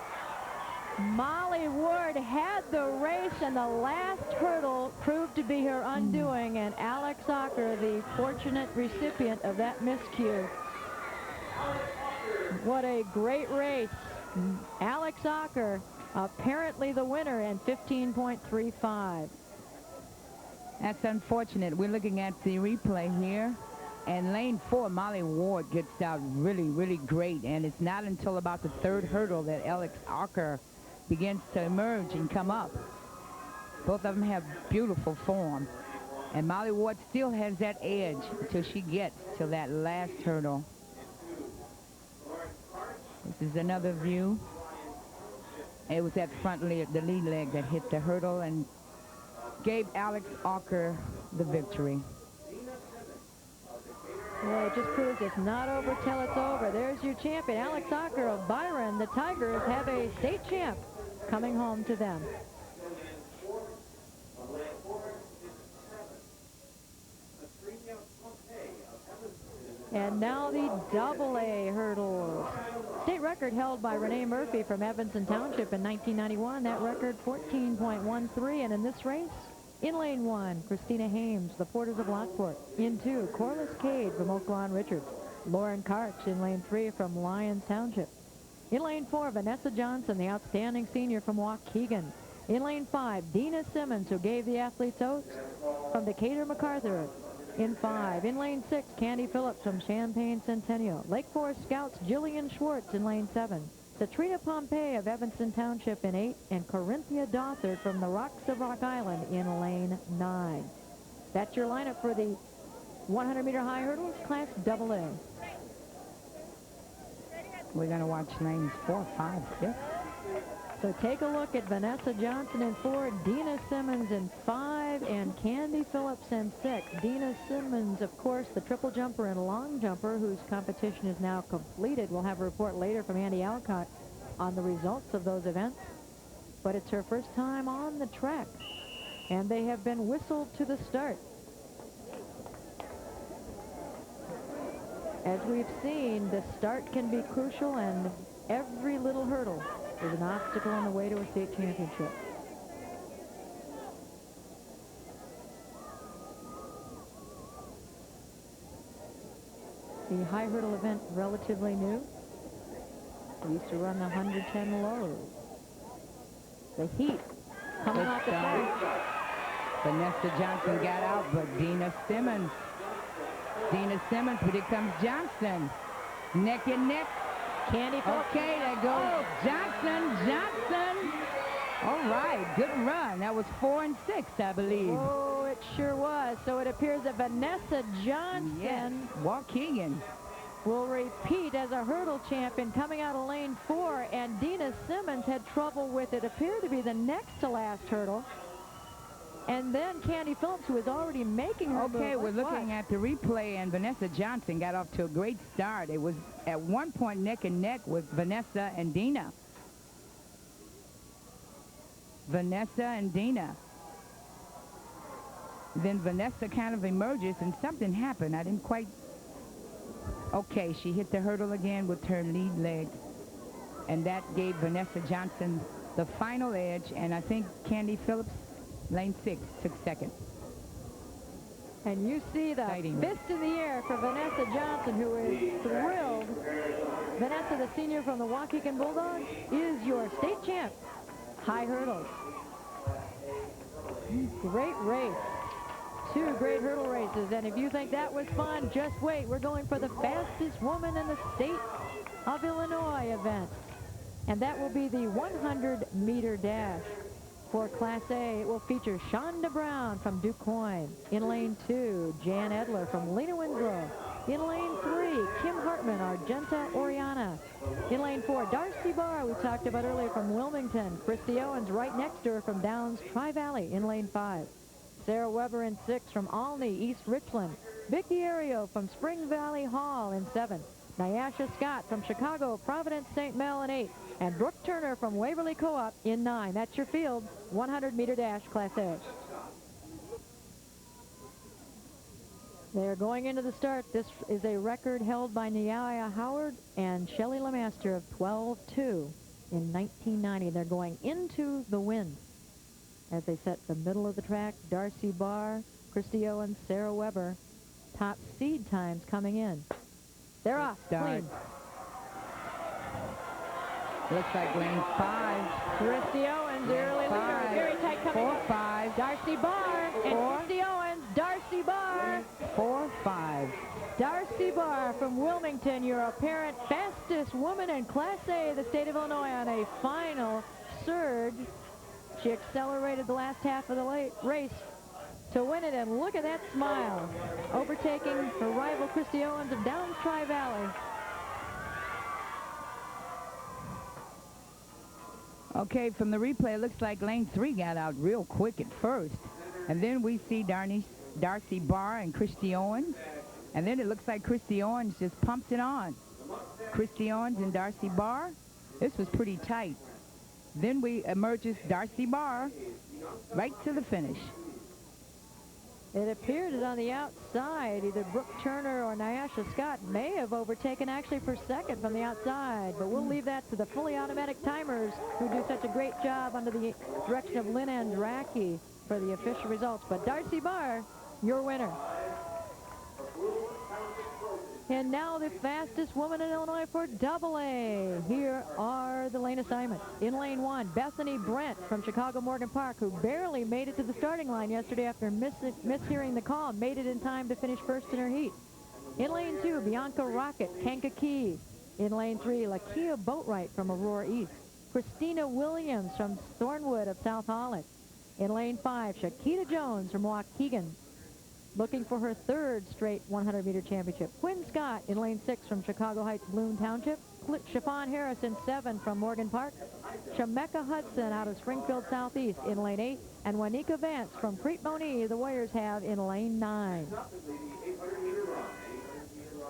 Molly Ward had the race, and the last hurdle proved to be her undoing, and Alex Ocker, the fortunate recipient of that miscue. What a great race. Alex Ocker, apparently the winner, in 15.35. That's unfortunate. We're looking at the replay here. And lane 4, Molly Ward gets out really, really great. And it's not until about the 3rd hurdle that Alex Ocker begins to emerge and come up. Both of them have beautiful form. And Molly Ward still has that edge until she gets to that last hurdle. is another view. It was that front leg, the lead leg, that hit the hurdle and gave Alex Ocker the victory. Well, it just proves it's not over till it's over. There's your champion, Alex Ocker of Byron. The Tigers have a state champ coming home to them. And now the double-A hurdles. State record held by Renee Murphy from Evanston Township in 1991. That record, 14.13. And in this race, in lane 1, Christina Hames, the Porters of Lockport. In 2, Corliss Cade from Oak Lawn Richards. Lauren Karch in lane 3 from Lyons Township. In lane 4, Vanessa Johnson, the outstanding senior from Waukegan. In lane 5, Dina Simmons, who gave the athletes oaths, from Decatur MacArthur. In 5, in lane 6, Candy Phillips from Champaign Centennial. Lake Forest Scouts, Jillian Schwartz in lane 7. Satrina Pompey of Evanston Township in 8, and Corinthia Dothard from the Rocks of Rock Island in lane 9. That's your lineup for the 100-meter high hurdles, Class AA. We're going to watch lanes 4, 5, 6. So take a look at Vanessa Johnson in 4, Dina Simmons in 5, and Candy Phillips in 6. Dina Simmons, of course, the triple jumper and long jumper, whose competition is now completed. We'll have a report later from Andy Alcott on the results of those events. But it's her first time on the track, and they have been whistled to the start. As we've seen, the start can be crucial, and every little hurdle is an obstacle on the way to a state championship. The high hurdle event, relatively new. They used to run the 110 lows. The heat coming off the track. Vanessa Johnson got out, but Dina Simmons, but here comes Johnson. Neck and neck. Candy Phillips. Okay, there goes Johnson. All right, good run. That was 4 and 6, I believe. Oh, it sure was. So it appears that Vanessa Johnson, yes, Waukegan, will repeat as a hurdle champion coming out of lane 4, and Dina Simmons had trouble with it appeared to be the next to last hurdle. And then Candy Phillips, who was already making her okay, move. we're looking at the replay, and Vanessa Johnson got off to a great start. It was at one point neck and neck with Vanessa and Dina. Vanessa and Dina. Then Vanessa kind of emerges, and something happened. I didn't quite... Okay, she hit the hurdle again with her lead leg, and that gave Vanessa Johnson the final edge, and I think Candy Phillips, lane 6, took second. And you see the fist in the air for Vanessa Johnson, who is thrilled. Vanessa, the senior from the Waukegan Bulldogs, is your state champ. High hurdles. Great race. 2 great hurdle races. And if you think that was fun, just wait. We're going for the fastest woman in the state of Illinois event. And that will be the 100-meter dash. For Class A, it will feature Shonda Brown from DuQuoin. In lane 2, Jan Edler from Lena Winslow. In lane 3, Kim Hartman, Argenta Oriana. In lane 4, Darcy Barr, we talked about earlier, from Wilmington. Christy Owens right next to her from Downs Tri-Valley in lane 5. Sarah Weber in 6 from Alney, East Richland. Vicky Ario from Spring Valley Hall in 7. Nyasha Scott from Chicago, Providence, St. Mel in 8. And Brooke Turner from Waverly Co-op in 9. That's your field, 100-meter dash, Class A. They're going into the start. This is a record held by Nyaya Howard and Shelley Lemaster of 12-2 in 1990. They're going into the wind as they set the middle of the track. Darcy Barr, Christy Owens, Sarah Weber. Top seed times coming in. They're off. Clean. Looks like lane 5. Christy Owens, early leader. Very tight coming 4, in. 5. Darcy Barr and Christy Owens. Darcy Barr. 4, 5. Darcy Barr from Wilmington, your apparent fastest woman in Class A, the state of Illinois, on a final surge. She accelerated the last half of the race to win it, and look at that smile. Overtaking her rival Christy Owens of Downs Tri-Valley. Okay, from the replay, it looks like lane 3 got out real quick at first. And then we see Darcy Barr and Christy Owens. And then it looks like Christy Owens just pumps it on. Christy Owens and Darcy Barr. This was pretty tight. Then we emerges Darcy Barr right to the finish. It appeared that on the outside, either Brooke Turner or Nyasha Scott may have overtaken actually for second from the outside. But we'll leave that to the fully automatic timers who do such a great job under the direction of Lynn Andracki for the official results. But Darcy Barr, your winner. And now the fastest woman in Illinois for Double A. Here are the lane assignments. In lane 1, Bethany Brent from Chicago Morgan Park, who barely made it to the starting line yesterday after mishearing the call, made it in time to finish first in her heat. In lane 2, Bianca Rocket, Kankakee. In lane 3, Lakia Boatwright from Aurora East. Christina Williams from Thornwood of South Holland. In lane 5, Shakita Jones from Waukegan, looking for her 3rd straight 100-meter championship. Quinn Scott in lane 6 from Chicago Heights, Bloom Township. Chiffon Harris in 7 from Morgan Park. Shameka Hudson out of Springfield Southeast in lane 8. And Wanika Vance from Crete Monee, the Warriors have in lane 9.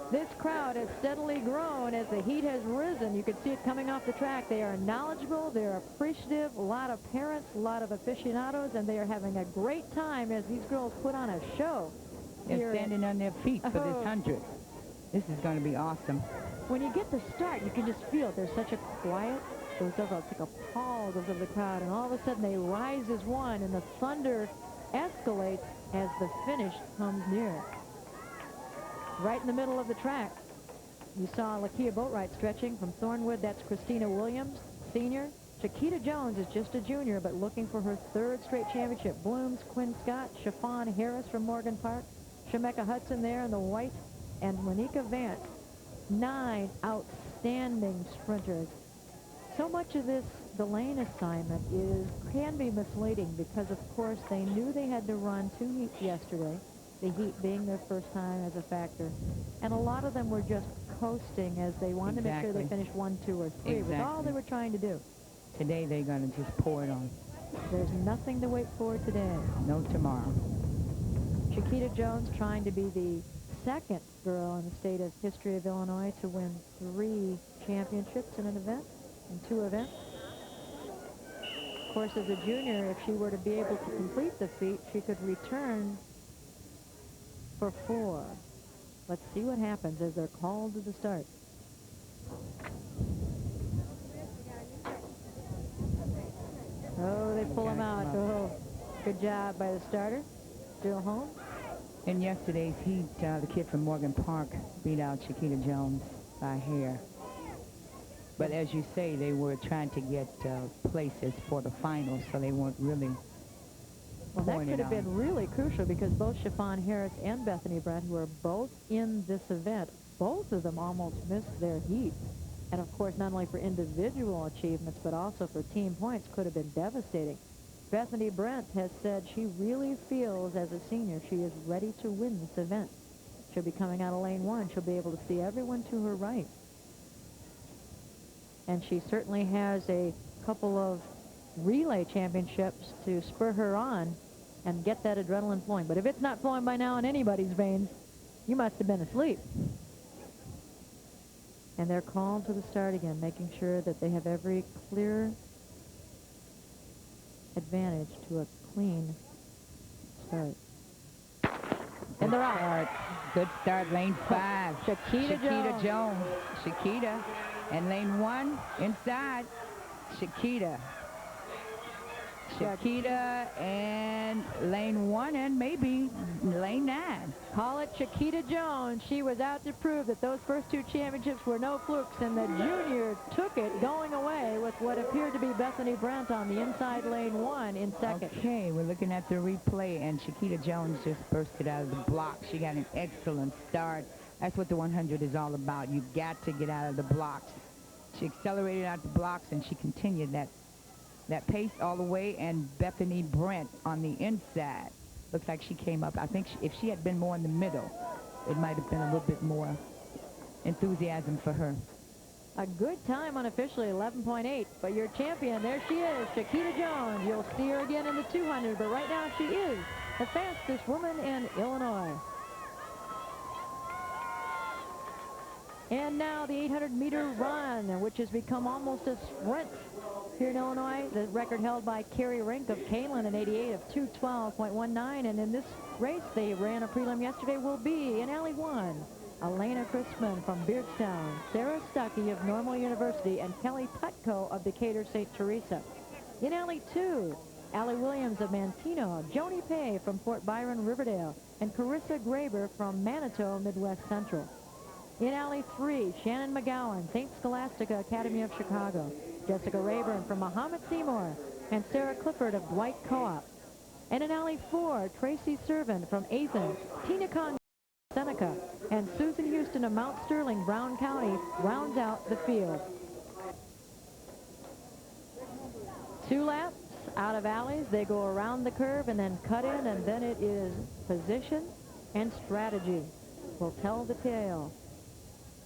This crowd has steadily grown as the heat has risen. You can see it coming off the track. They are knowledgeable, they're appreciative, a lot of parents, a lot of aficionados, and they are having a great time as these girls put on a show. They're standing on their feet for this 100. This is going to be awesome. When you get the start, you can just feel it. There's such a quiet, it's like a pall goes over the crowd, and all of a sudden they rise as one, and the thunder escalates as the finish comes near. Right in the middle of the track, you saw Lakia Boatwright stretching from Thornwood. That's Christina Williams, senior. Shakita Jones is just a junior, but looking for her 3rd straight championship. Blooms, Quinn Scott, Chiffon Harris from Morgan Park, Shameka Hudson there in the white, and Monica Vance. 9 outstanding sprinters. So much of this, the lane assignment, can be misleading because, of course, they knew they had to run 2 heats yesterday, the heat being their first time as a factor. And a lot of them were just coasting as they wanted to make sure they finished 1, 2, or 3. It was all they were trying to do. Today they're going to just pour it on. There's nothing to wait for today. No tomorrow. Shakita Jones trying to be the 2nd girl in the state of history of Illinois to win 3 championships in an event, in 2 events. Of course, as a junior, if she were to be able to complete the feat, she could return for 4. Let's see what happens as they're called to the start. Oh, they pull him out. Oh, good job by the starter, Jill Holmes. In yesterday's heat, the kid from Morgan Park beat out Shakita Jones by a hair. But as you say, they were trying to get places for the finals, so they weren't really. Well, that could have been really crucial because both Chiffon Harris and Bethany Brent, who are both in this event, both of them almost missed their heat. And, of course, not only for individual achievements, but also for team points, could have been devastating. Bethany Brent has said she really feels, as a senior, she is ready to win this event. She'll be coming out of lane 1. She'll be able to see everyone to her right. And she certainly has a couple of relay championships to spur her on and get that adrenaline flowing. But if it's not flowing by now in anybody's veins, you must have been asleep. And they're called to the start again, making sure that they have every clear advantage to a clean start. And they're out. Good start, lane 5. Shakita Jones. Shakita. And lane 1, inside, Shakita. Shakita and lane 1 and maybe lane 9. Call it Shakita Jones. She was out to prove that those first 2 championships were no flukes, and the junior took it going away with what appeared to be Bethany Brent on the inside lane 1 in second. Okay, we're looking at the replay, and Shakita Jones just bursted out of the block. She got an excellent start. That's what the 100 is all about. You've got to get out of the blocks. She accelerated out the blocks, and she continued that pace all the way, and Bethany Brent on the inside. Looks like she came up. I think if she had been more in the middle, it might have been a little bit more enthusiasm for her. A good time unofficially, 11.8. But your champion, there she is, Shakita Jones. You'll see her again in the 200, but right now she is the fastest woman in Illinois. And now the 800-meter run, which has become almost a sprint here in Illinois. The record held by Carrie Rink of Kalen in 88 of 2:12.19. And in this race, they ran a prelim yesterday, will be in Alley 1. Elena Christman from Beardstown, Sarah Stuckey of Normal University, and Kelly Tutko of Decatur St. Teresa. In Alley 2, Allie Williams of Manteno, Joni Pay from Fort Byron, Riverdale, and Carissa Graber from Manitou, Midwest Central. In Alley 3, Shannon McGowan, St. Scholastica Academy of Chicago, Jessica Rayburn from Mahomet Seymour, and Sarah Clifford of Dwight Co-op. And in Alley 4, Tracy Servant from Athens, Tina Conn Seneca, and Susan Houston of Mount Sterling, Brown County, rounds out the field. 2 laps out of alleys. They go around the curve and then cut in, and then it is position and strategy will tell the tale.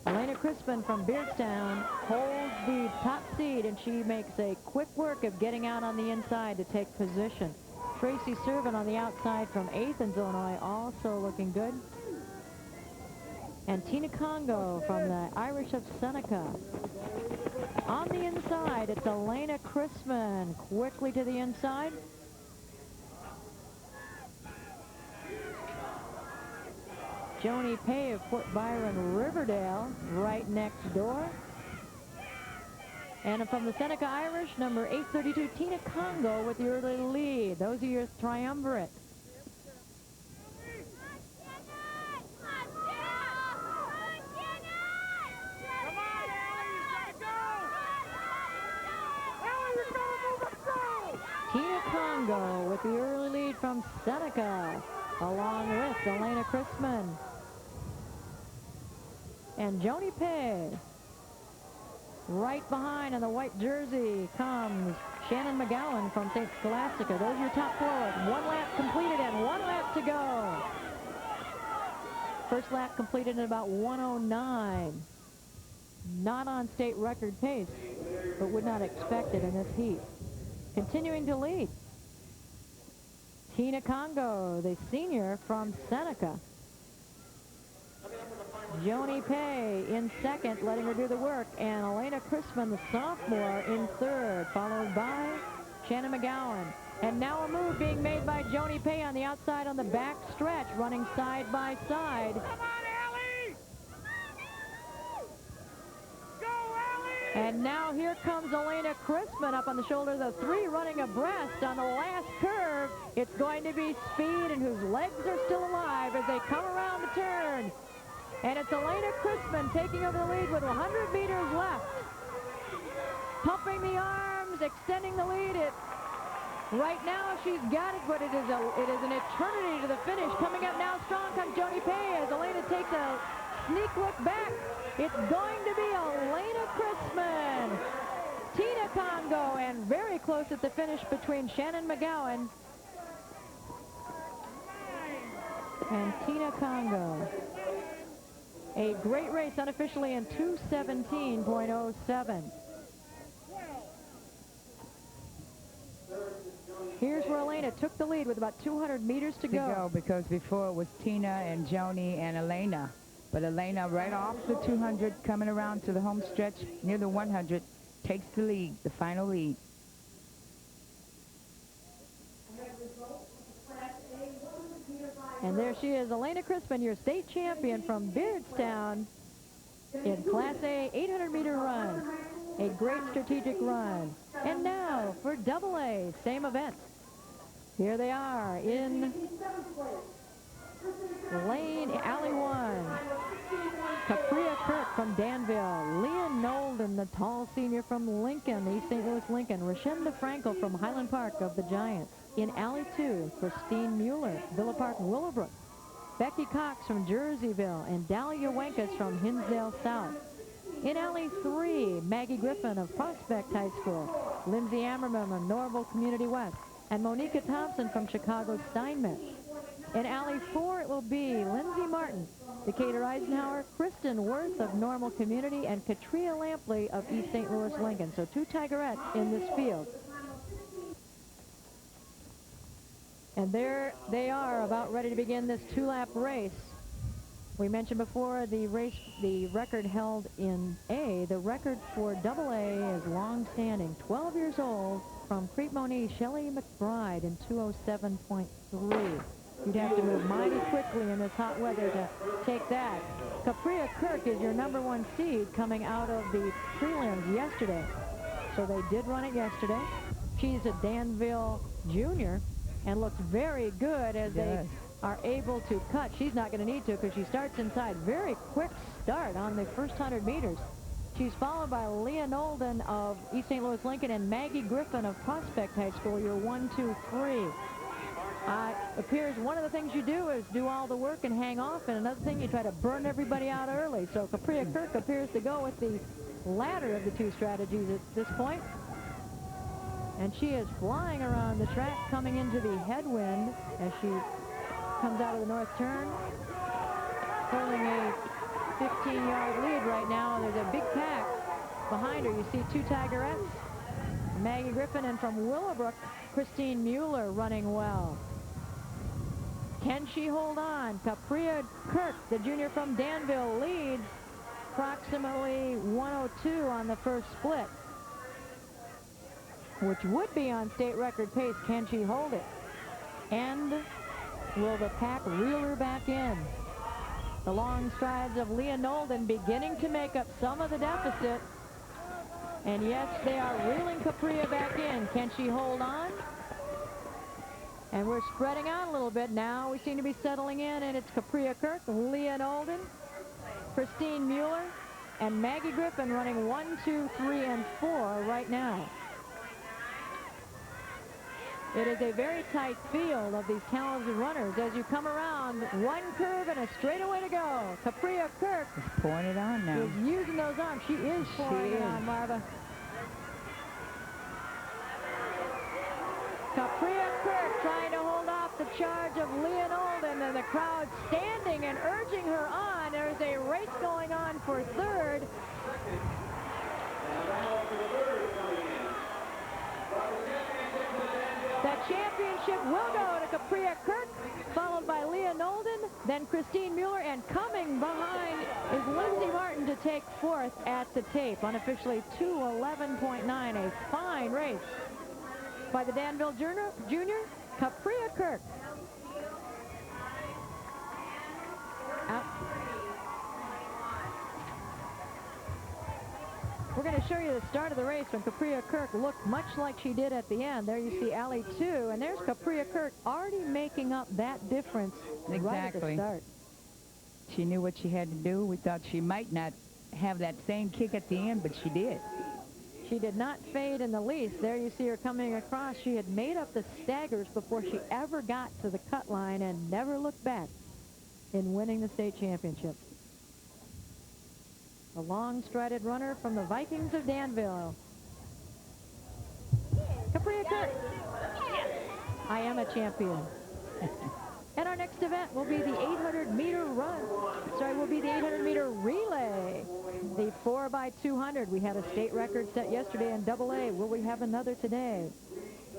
Elena Crispin from Beardstown holds the top seed, and she makes a quick work of getting out on the inside to take position. Tracy Servant on the outside from Athens, Illinois, also looking good. And Tina Congo from the Irish of Seneca. On the inside, it's Elena Crispin quickly to the inside. Joni Pay of Fort Byron, Riverdale, right next door. And from the Seneca Irish, number 832, Tina Congo with the early lead. Those are your triumvirate. Tina Congo with the early lead from Seneca, along with Elena Crispin. And Joni Pay. Right behind in the white jersey comes Shannon McGowan from St. Scholastica. Those are your top forwards. 1 lap completed and 1 lap to go. First lap completed in about 1:09. Not on state record pace, but would not expect it in this heat. Continuing to lead, Tina Congo, the senior from Seneca. Joni Pay in second, letting her do the work, and Elena Crispin, the sophomore, in third, followed by Shannon McGowan. And now a move being made by Joni Pay on the outside on the back stretch, running side by side. Come on, Allie! Go, Allie! And now here comes Elena Crispin up on the shoulder of the 3, running abreast on the last curve. It's going to be Speed, and whose legs are still alive as they come around the turn. And it's Elena Crispin taking over the lead with 100 meters left. Pumping the arms, extending the lead. Right now she's got it, but it is an eternity to the finish. Coming up now strong comes Joni Pay as Elena takes a sneak look back. It's going to be Elena Crispin, Tina Congo, and very close at the finish between Shannon McGowan and Tina Congo. A great race unofficially in 2:17.07. Here's where Elena took the lead with about 200 meters to go. Because before it was Tina and Joni and Elena. But Elena, right off the 200, coming around to the home stretch near the 100, takes the lead, the final lead. And there she is, Elena Crispin, your state champion from Beardstown in Class A 800-meter run. A great strategic run. And now for Double A, same event. Here they are in Alley 1. Capria Kirk from Danville. Leon Nolden, the tall senior from Lincoln, East St. Louis Lincoln. Rashenda Frankel from Highland Park of the Giants. In Alley 2, Christine Mueller, Villa Park, Willowbrook. Becky Cox from Jerseyville, and Dahlia Wenkus from Hinsdale South. In Alley 3, Maggie Griffin of Prospect High School. Lindsay Ammerman of Norval Community West. And Monica Thompson from Chicago Steinmetz. In Alley 4, it will be Lindsay Martin Decatur Eisenhower, Kristen Worth of Normal Community, and Katria Lampley of East St. Louis Lincoln. So 2 Tigerettes in this field. And there they are, about ready to begin this 2-lap race. We mentioned before the record held in A. The record for AA is long-standing. 12 years old from Crete-Moniz, Shelley McBride in 2:07.3. You'd have to move mighty quickly in this hot weather to take that. Capria Kirk is your #1 seed coming out of the prelims yesterday. So they did run it yesterday. She's a Danville junior and looks very good as they are able to cut. She's not going to need to because she starts inside. Very quick start on the first 100 meters. She's followed by Leah Nolden of East St. Louis Lincoln and Maggie Griffin of Prospect High School, your 1, 2, 3. Appears one of the things you do is do all the work and hang off, and another thing you try to burn everybody out early. So Capria Kirk appears to go with the latter of the 2 strategies at this point. And she is flying around the track, coming into the headwind as she comes out of the north turn, holding a 15-yard lead right now. There's a big pack behind her. You see 2 Tigerettes, Maggie Griffin, and from Willowbrook, Christine Mueller running well. Can she hold on? Capria Kirk, the junior from Danville, leads approximately 1:02 on the first split, which would be on state record pace. Can she hold it? And will the pack reel her back in? The long strides of Leah Nolden beginning to make up some of the deficit. And yes, they are reeling Capria back in. Can she hold on? And we're spreading out a little bit now. We seem to be settling in, and it's Capria Kirk, Leah Nolden, Christine Mueller, and Maggie Griffin running 1, 2, 3, and 4 right now. It is a very tight field of these talented runners. As you come around, 1 curve and a straightaway to go. Capria Kirk is pouring it on now. Is using those arms. She is pouring it on, Marva. Capria Kirk trying to hold off the charge of Leah Nolden, and the crowd standing and urging her on. There's a race going on for 3rd. The championship will go to Capria Kirk, followed by Leah Nolden, then Christine Mueller, and coming behind is Lindsay Martin to take 4th at the tape. Unofficially 2:11.9, a fine race by the Danville junior, Capria Kirk. Out. We're going to show you the start of the race when Capria Kirk looked much like she did at the end. There you see Allie 2, and there's Capria Kirk already making up that difference right at the start. She knew what she had to do. We thought she might not have that same kick at the end, but she did. She did not fade in the least. There you see her coming across. She had made up the staggers before she ever got to the cut line and never looked back in winning the state championship. The long-strided runner from the Vikings of Danville. Capria Kirk. I am a champion. And our next event will be the 800-meter run. Sorry, will be the 800-meter relay. The 4x200. We had a state record set yesterday in AA. Will we have another today?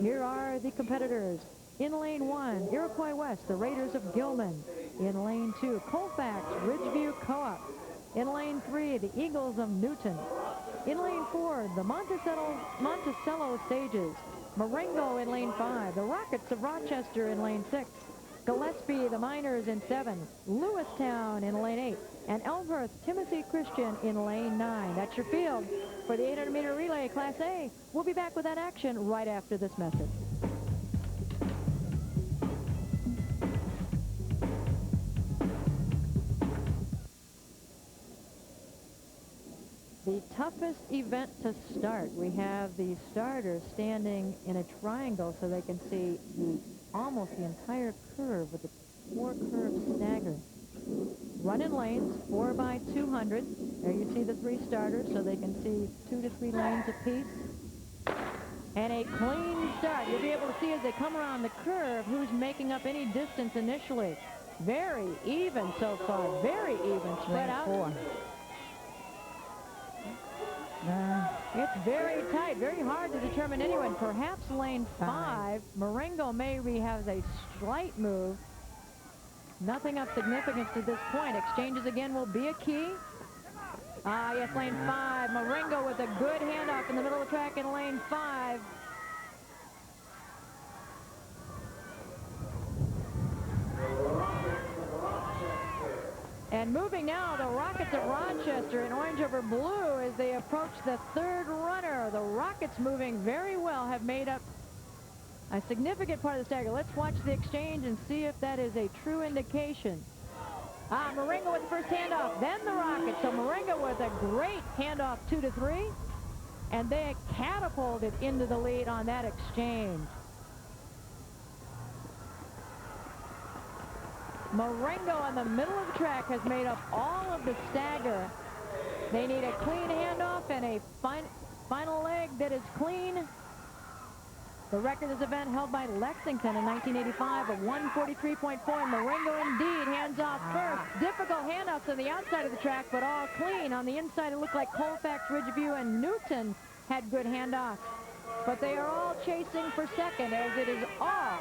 Here are the competitors. In lane 1, Iroquois West, the Raiders of Gilman. In lane 2, Colfax, Ridgeview Co-op. In lane 3, the Eagles of Newton. In lane 4, the Monticello Sages. Marengo in lane 5. The Rockets of Rochester in lane 6. Gillespie, the Miners in 7. Lewistown in lane 8. And Elmhurst, Timothy Christian in lane 9. That's your field for the 800-meter relay Class A. We'll be back with that action right after this message. The toughest event to start. We have the starters standing in a triangle so they can see almost the entire curve with the 4 curves staggered. Run in lanes, 4x200. There you see the 3 starters so they can see 2 to 3 lanes apiece. And a clean start. You'll be able to see as they come around the curve who's making up any distance initially. Very even so far. Very even. Spread out. 4. It's very tight. Very hard to determine anyone. Perhaps lane 5. Marengo maybe has a slight move. Nothing of significance to this point. Exchanges again will be a key. Yes, lane 5. Marengo with a good handoff in the middle of the track in lane 5. And moving now, the Rockets of Rochester in orange over blue as they approach the third runner. The Rockets moving very well, have made up a significant part of the stagger. Let's watch the exchange and see if that is a true indication. Marengo with the first handoff, then the Rockets. So Marengo with a great handoff 2 to 3, and they catapulted into the lead on that exchange. Marengo in the middle of the track has made up all of the stagger. They need a clean handoff and a final leg that is clean. The record of this event held by Lexington in 1985 of 143.4. And Marengo indeed hands off first. Difficult handoffs on the outside of the track, but all clean. On the inside, it looked like Colfax, Ridgeview, and Newton had good handoffs. But they are all chasing for second, as it is all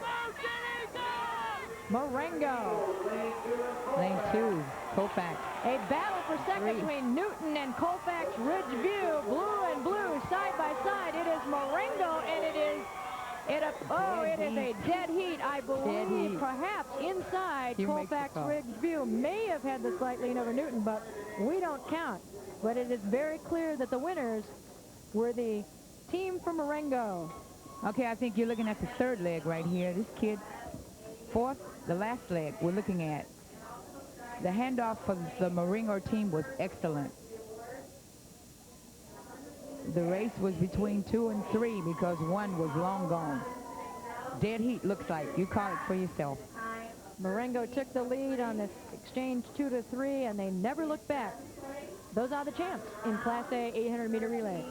Marengo. Lane 2, Colfax. A battle for second between Newton and Colfax, Ridgeview. Blue and blue side by side. It is Marengo, and it is a dead heat. I believe perhaps inside Colfax, Ridgeview may have had the slight lean over Newton, but we don't count. But it is very clear that the winners were the team from Marengo. Okay, I think you're looking at the third leg right here. This kid, fourth, the last leg we're looking at. The handoff for the Marengo team was excellent. The race was between 2 and 3 because 1 was long gone. Dead heat looks like. You call it for yourself. Marengo took the lead on this exchange 2 to 3, and they never looked back. Those are the champs in Class A 800-meter relay.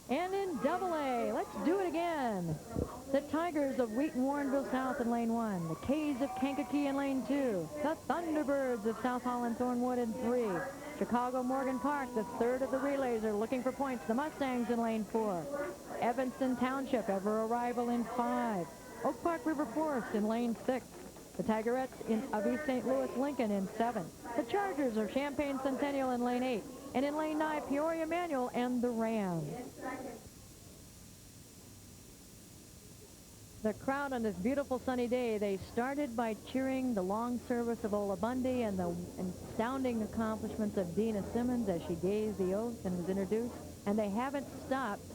And in Double A, let's do it again. The Tigers of Wheaton Warrenville South in lane 1. The K's of Kankakee in lane 2. The Thunderbirds of South Holland Thornwood in 3. Chicago Morgan Park, the third of the relays, are looking for points. The Mustangs in lane 4. Evanston Township, ever arrival in 5. Oak Park River Forest in lane 6. The Tigerettes of East St. Louis Lincoln in 7. The Chargers of Champaign Centennial in lane 8. And in lane 9, Peoria Manual and the Rams. The crowd on this beautiful sunny day, they started by cheering the long service of Ola Bundy and the astounding accomplishments of Dina Simmons as she gave the oath and was introduced. And they haven't stopped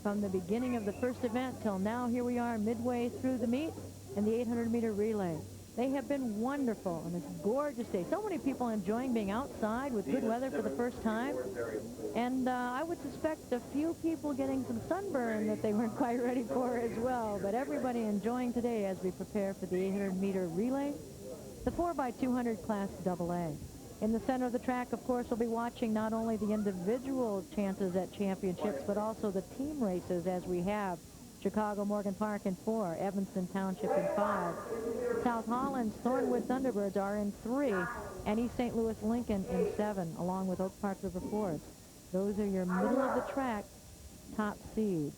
from the beginning of the first event till now. Here we are midway through the meet and the 800-meter relay. They have been wonderful on this gorgeous day. So many people enjoying being outside with good weather for the first time. And I would suspect a few people getting some sunburn that they weren't quite ready for as well. But everybody enjoying today as we prepare for the 800-meter relay, the 4x200 Class AA. In the center of the track, of course, we'll be watching not only the individual chances at championships, but also the team races as we have Chicago Morgan Park in 4, Evanston Township in 5. South Holland's Thornwood Thunderbirds are in 3, and East St. Louis Lincoln in 7, along with Oak Park River Forest. Those are your middle of the track top seeds.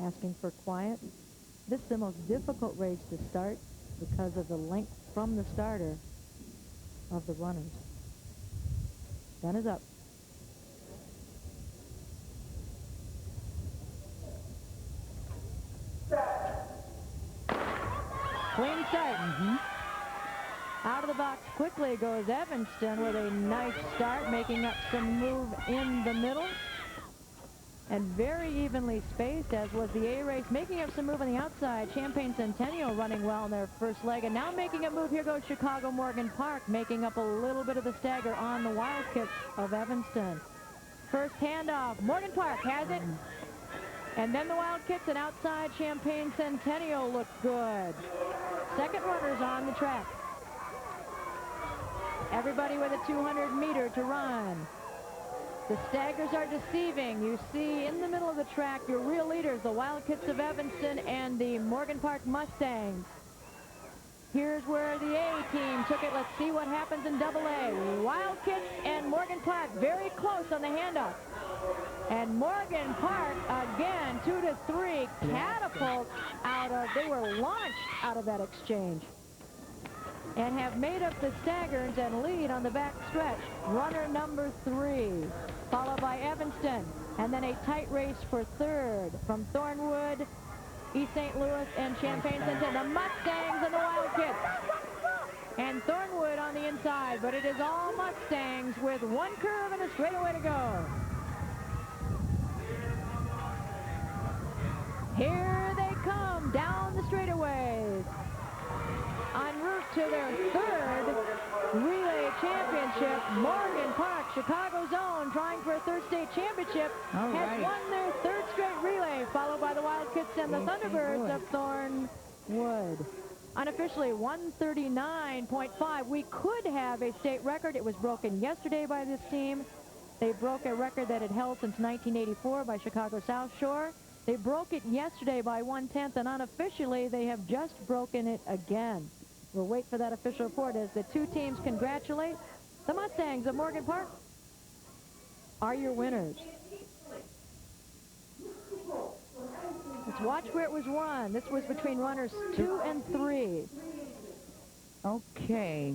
Asking for quiet. This is the most difficult race to start because of the length from the starter of the runners. Gun is up. Clean start. Out of the box quickly goes Evanston with a nice start, making up some move in the middle. And very evenly spaced, as was the A race, making up some move on the outside. Champaign Centennial running well in their first leg, and now making a move. Here goes Chicago Morgan Park, making up a little bit of the stagger on the wild kicks of Evanston. First handoff, Morgan Park has it. And then the wild kicks, and outside Champaign Centennial looked good. Second runners on the track. Everybody with a 200 meter to run. The staggers are deceiving. You see in the middle of the track your real leaders, the Wildcats of Evanston and the Morgan Park Mustangs. Here's where the A team took it. Let's see what happens in Double A. Wildcats and Morgan Park very close on the handoff. And Morgan Park, again, 2-3, catapult out of, they were launched out of that exchange. And have made up the staggers and lead on the back stretch. Runner number 3, followed by Evanston. And then a tight race for third from Thornwood, East St. Louis, and Champaign-Centennial. The Mustangs and the Wildcats. And Thornwood on the inside, but it is all Mustangs with one curve and a straightaway to go. Here they come down the straightaways. En route to their third relay championship, Morgan Park, Chicago's own, trying for a third state championship, has won their third straight relay, followed by the Wildcats and the Thunderbirds of Thornwood. Unofficially, 139.5. We could have a state record. It was broken yesterday by this team. They broke a record that had held since 1984 by Chicago South Shore. They broke it yesterday by 1/10, and unofficially, they have just broken it again. We'll wait for that official report as the two teams congratulate the Mustangs of Morgan Park are your winners. Let's watch where it was run. This was between runners 2 and 3. Okay.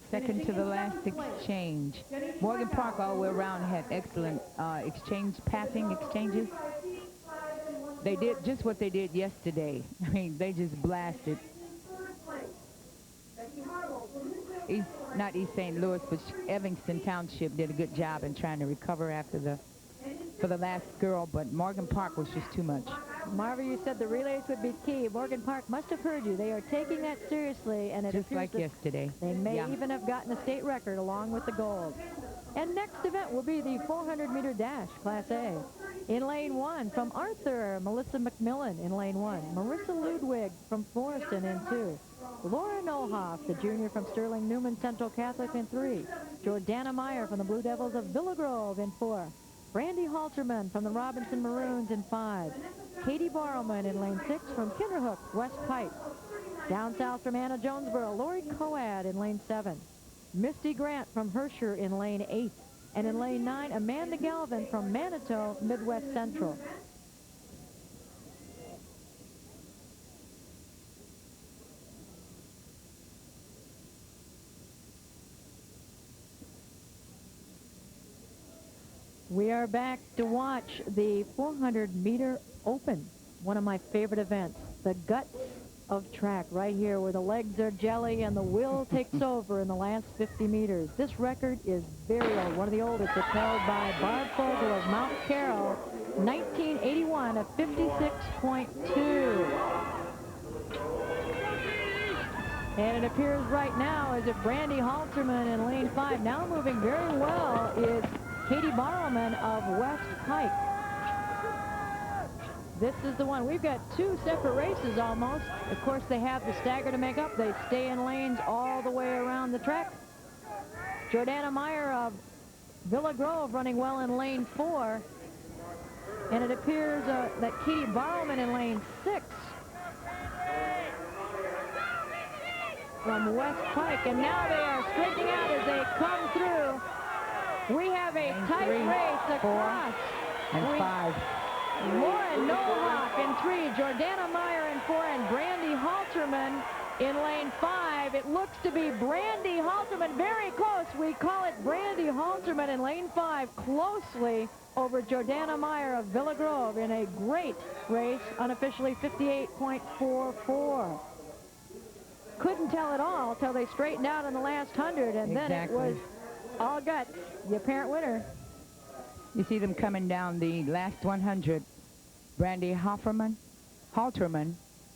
Second to the last exchange. Morgan Park all the way around had excellent passing exchanges. They did just what they did yesterday. I mean, they just blasted. Not East St. Louis, but Evanston Township did a good job in trying to recover after for the last girl, but Morgan Park was just too much. Marva, you said the relays would be key. Morgan Park must have heard you. They are taking that seriously, and it just like yesterday. They may even have gotten a state record along with the gold. And next event will be the 400-meter dash, Class A. In lane 1, from Arthur, Melissa McMillan in lane 1. Marissa Ludwig from Floreston in 2. Laura Nohoff, the junior from Sterling Newman Central Catholic in 3. Jordana Meyer from the Blue Devils of Villa Grove in 4. Brandy Halterman from the Robinson Maroons in 5. Katie Barrowman in lane 6 from Kinderhook, West Pike. Down south from Anna Jonesboro, Lori Coad in lane 7. Misty Grant from Herscher in lane 8. And in lane 9, Amanda Galvin from Manitou, Midwest Central. We are back to watch the 400-meter open, one of my favorite events, the guts of track right here where the legs are jelly and the will takes over in the last 50 meters. This record is very old, one of the oldest. It's held by Barb Fogel of Mount Carroll, 1981 at 56.2. And it appears right now as if Brandy Halterman in lane 5, now moving very well, is Katie Barrowman of West Pike. This is the one. We've got two separate races almost. Of course, they have the stagger to make up. They stay in lanes all the way around the track. Jordana Meyer of Villa Grove running well in lane 4. And it appears that Katie Barrowman in lane 6 from West Pike. And now they are straightening out as they come through. We have a tight race across. 4 and 5. Lauren Nohoff in 3, Jordana Meyer in 4, and Brandy Halterman in lane 5. It looks to be Brandy Halterman very close. We call it Brandy Halterman in lane 5 closely over Jordana Meyer of Villa Grove in a great race, unofficially 58.44. Couldn't tell at all till they straightened out in the last 100, and then it was all guts. The apparent winner. You see them coming down the last 100. Brandy Halterman,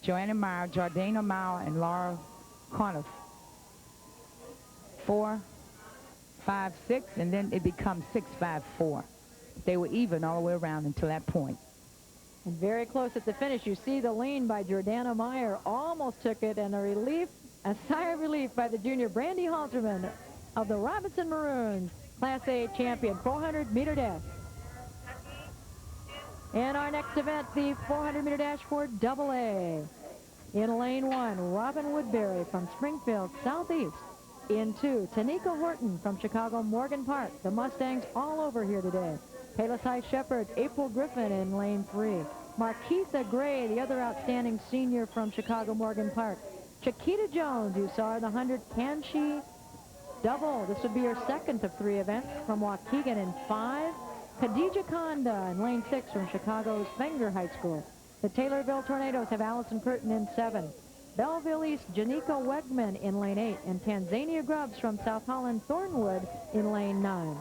Joanna Meyer, Jordana Meyer, and Laura Conniff. 4, 5, 6, and then it becomes 6, 5, 4. They were even all the way around until that point. And very close at the finish. You see the lean by Jordana Meyer. Almost took it, and a sigh of relief by the junior Brandy Halterman of the Robinson Maroons. Class A champion, 400-meter dash. And our next event, the 400-meter dash for AA. In lane 1, Robin Woodbury from Springfield Southeast. In 2, Tanika Horton from Chicago Morgan Park. The Mustangs all over here today. Payless High Shepherd, April Griffin in lane 3. Markeitha Gray, the other outstanding senior from Chicago Morgan Park. Chiquita Jones, you saw her in the 100. Can she double? This would be her second of 3 events from Waukegan in 5. Khadija Konda in lane 6 from Chicago's Fenger High School. The Taylorville Tornadoes have Allison Curtin in 7. Belleville East, Janika Wegman in lane 8. And Tanzania Grubbs from South Holland Thornwood in lane 9.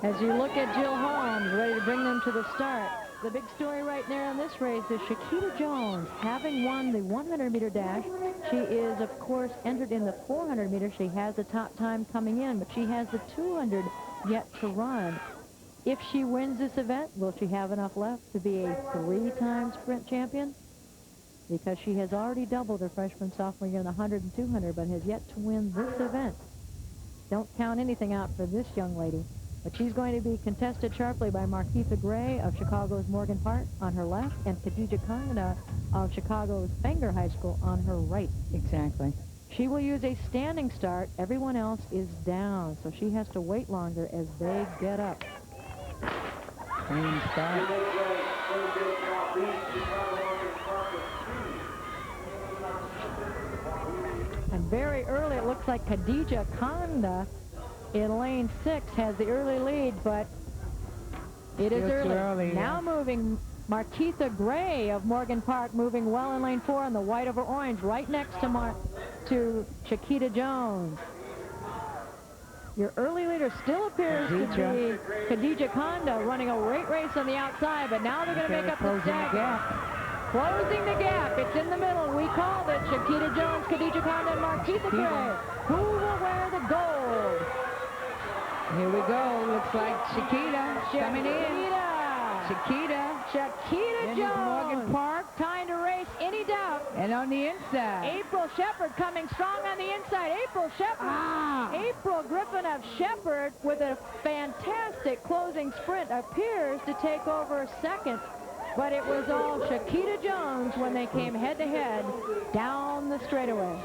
As you look at Jill Holmes, ready to bring them to the start, the big story right there in this race is Chiquita Jones, having won the 100-meter dash. She is, of course, entered in the 400-meter. She has the top time coming in, but she has the 200 yet to run. If she wins this event, will she have enough left to be a 3-time sprint champion? Because she has already doubled her freshman-sophomore year in the 100 and 200, but has yet to win this event. Don't count anything out for this young lady. But she's going to be contested sharply by Markeitha Gray of Chicago's Morgan Park on her left and Khadija Konda of Chicago's Fenger High School on her right. Exactly. She will use a standing start. Everyone else is down, so she has to wait longer as they get up. Clean start. And very early, it looks like Khadija Konda in lane 6 has the early lead, but it is early. Now moving Markeitha Gray of Morgan Park, moving well in lane 4 in the white over orange, right next to Chiquita Jones. Your early leader still appears to be Khadija Konda, running a great race on the outside, but now they're going to make up the stack. Closing the gap. It's in the middle. We called it. Chiquita Jones, Khadija Konda, and Markeitha Gray. Who will wear the gold? Here we go. Looks like Chiquita coming in. Chiquita Jones. Morgan Park. Time to race. Any doubt? And on the inside. April Shepherd coming strong on the inside. April Shepherd. April Griffin of Shepherd with a fantastic closing sprint appears to take over second. But it was all Chiquita Jones when they came head-to-head down the straightaway.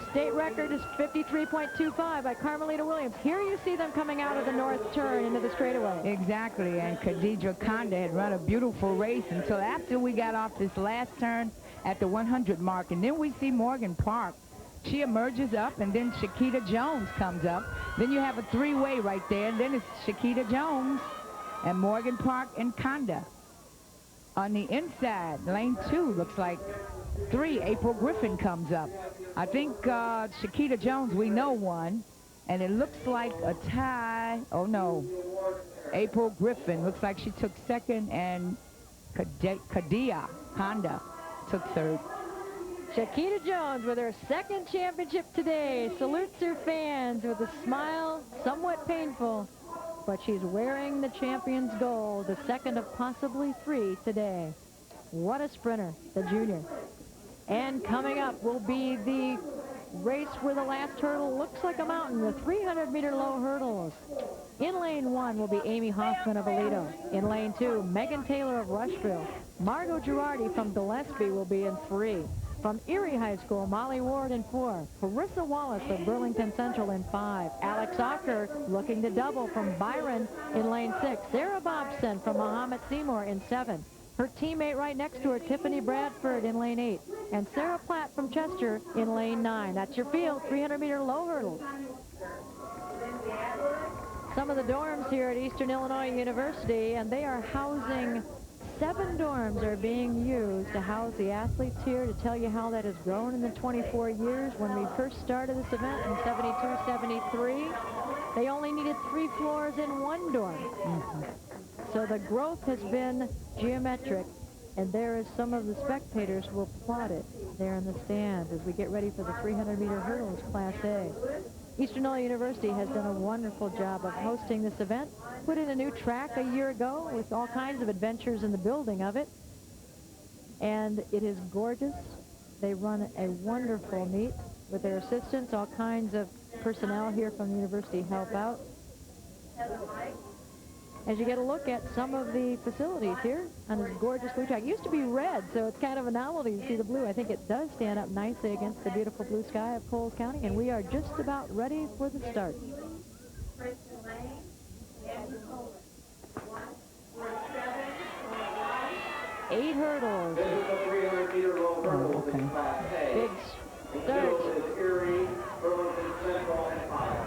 State record is 53.25 by Carmelita Williams. Here you see them coming out of the north turn into the straightaway. Exactly, and Khadija Konda had run a beautiful race until after we got off this last turn at the 100 mark. And then we see Morgan Park. She emerges up, and then Chiquita Jones comes up. Then you have a 3-way right there, and then it's Chiquita Jones and Morgan Park and Konda. On the inside, lane 2 looks like 3. April Griffin comes up. I think Chiquita Jones, we know, won. And it looks like a tie. Oh, no. April Griffin. Looks like she took second, and Khadija Konda took third. Chiquita Jones with her second championship today. Salutes her fans with a smile, somewhat painful. But she's wearing the champion's gold, the second of possibly 3 today. What a sprinter, the junior. And coming up will be the race where the last hurdle looks like a mountain, the 300-meter low hurdles. In lane 1 will be Amy Hoffman of Aledo. In lane 2, Megan Taylor of Rushville. Margot Girardi from Gillespie will be in 3. From Erie High School, Molly Ward in 4. Carissa Wallace of Burlington Central in 5. Alex Ocker looking to double from Byron in lane 6. Sarah Bobson from Muhammad Seymour in 7. Her teammate right next to her, Tiffany Bradford, in lane 8. And Sarah Platt from Chester in lane 9. That's your field, 300-meter low hurdles. Some of the dorms here at Eastern Illinois University, and they are housing 7 dorms are being used to house the athletes here. To tell you how that has grown in the 24 years. When we first started this event in 72, 73, they only needed 3 floors in 1 dorm. So the growth has been geometric, and there is some of the spectators will applaud it there in the stands as we get ready for the 300-meter hurdles, Class A. Eastern Illinois University has done a wonderful job of hosting this event. Put in a new track a year ago with all kinds of adventures in the building of it. And it is gorgeous. They run a wonderful meet with their assistants. All kinds of personnel here from the university help out. As you get a look at some of the facilities here on this gorgeous blue track. It used to be red, so it's kind of a novelty to see the blue. I think it does stand up nicely against the beautiful blue sky of Coles County, and we are just about ready for the start. 8 hurdles. This is the 300-meter low hurdles in Class A. Big start. Is Erie, Burlington Central, and Ohio.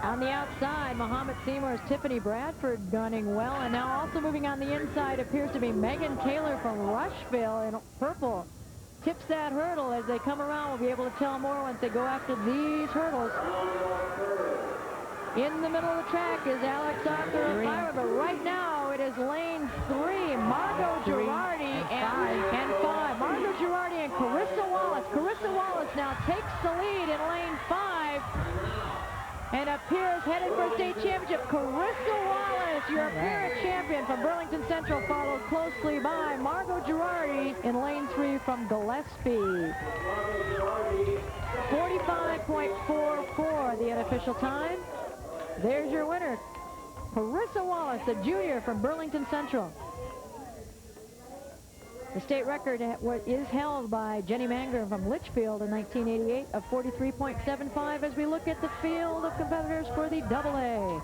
On the outside, Muhammad Seymour's Tiffany Bradford gunning well, and now also moving on the inside appears to be Megan Kaler from Rushville in purple. Tips that hurdle. As they come around, we'll be able to tell more once they go after these hurdles. In the middle of the track is Alex Arthur of Myra, but right now it is lane 3, Margot Girardi and 5. Margot Girardi and Carissa Wallace. Carissa Wallace now takes the lead in lane 5 and appears headed for a state championship. Carissa Wallace, your appearance champion from Burlington Central, followed closely by Margot Girardi in lane 3 from Gillespie. 45.44 the unofficial time. There's your winner, Carissa Wallace, a junior from Burlington Central. The state record is held by Jenny Manger from Litchfield in 1988 of 43.75 as we look at the field of competitors for the AA.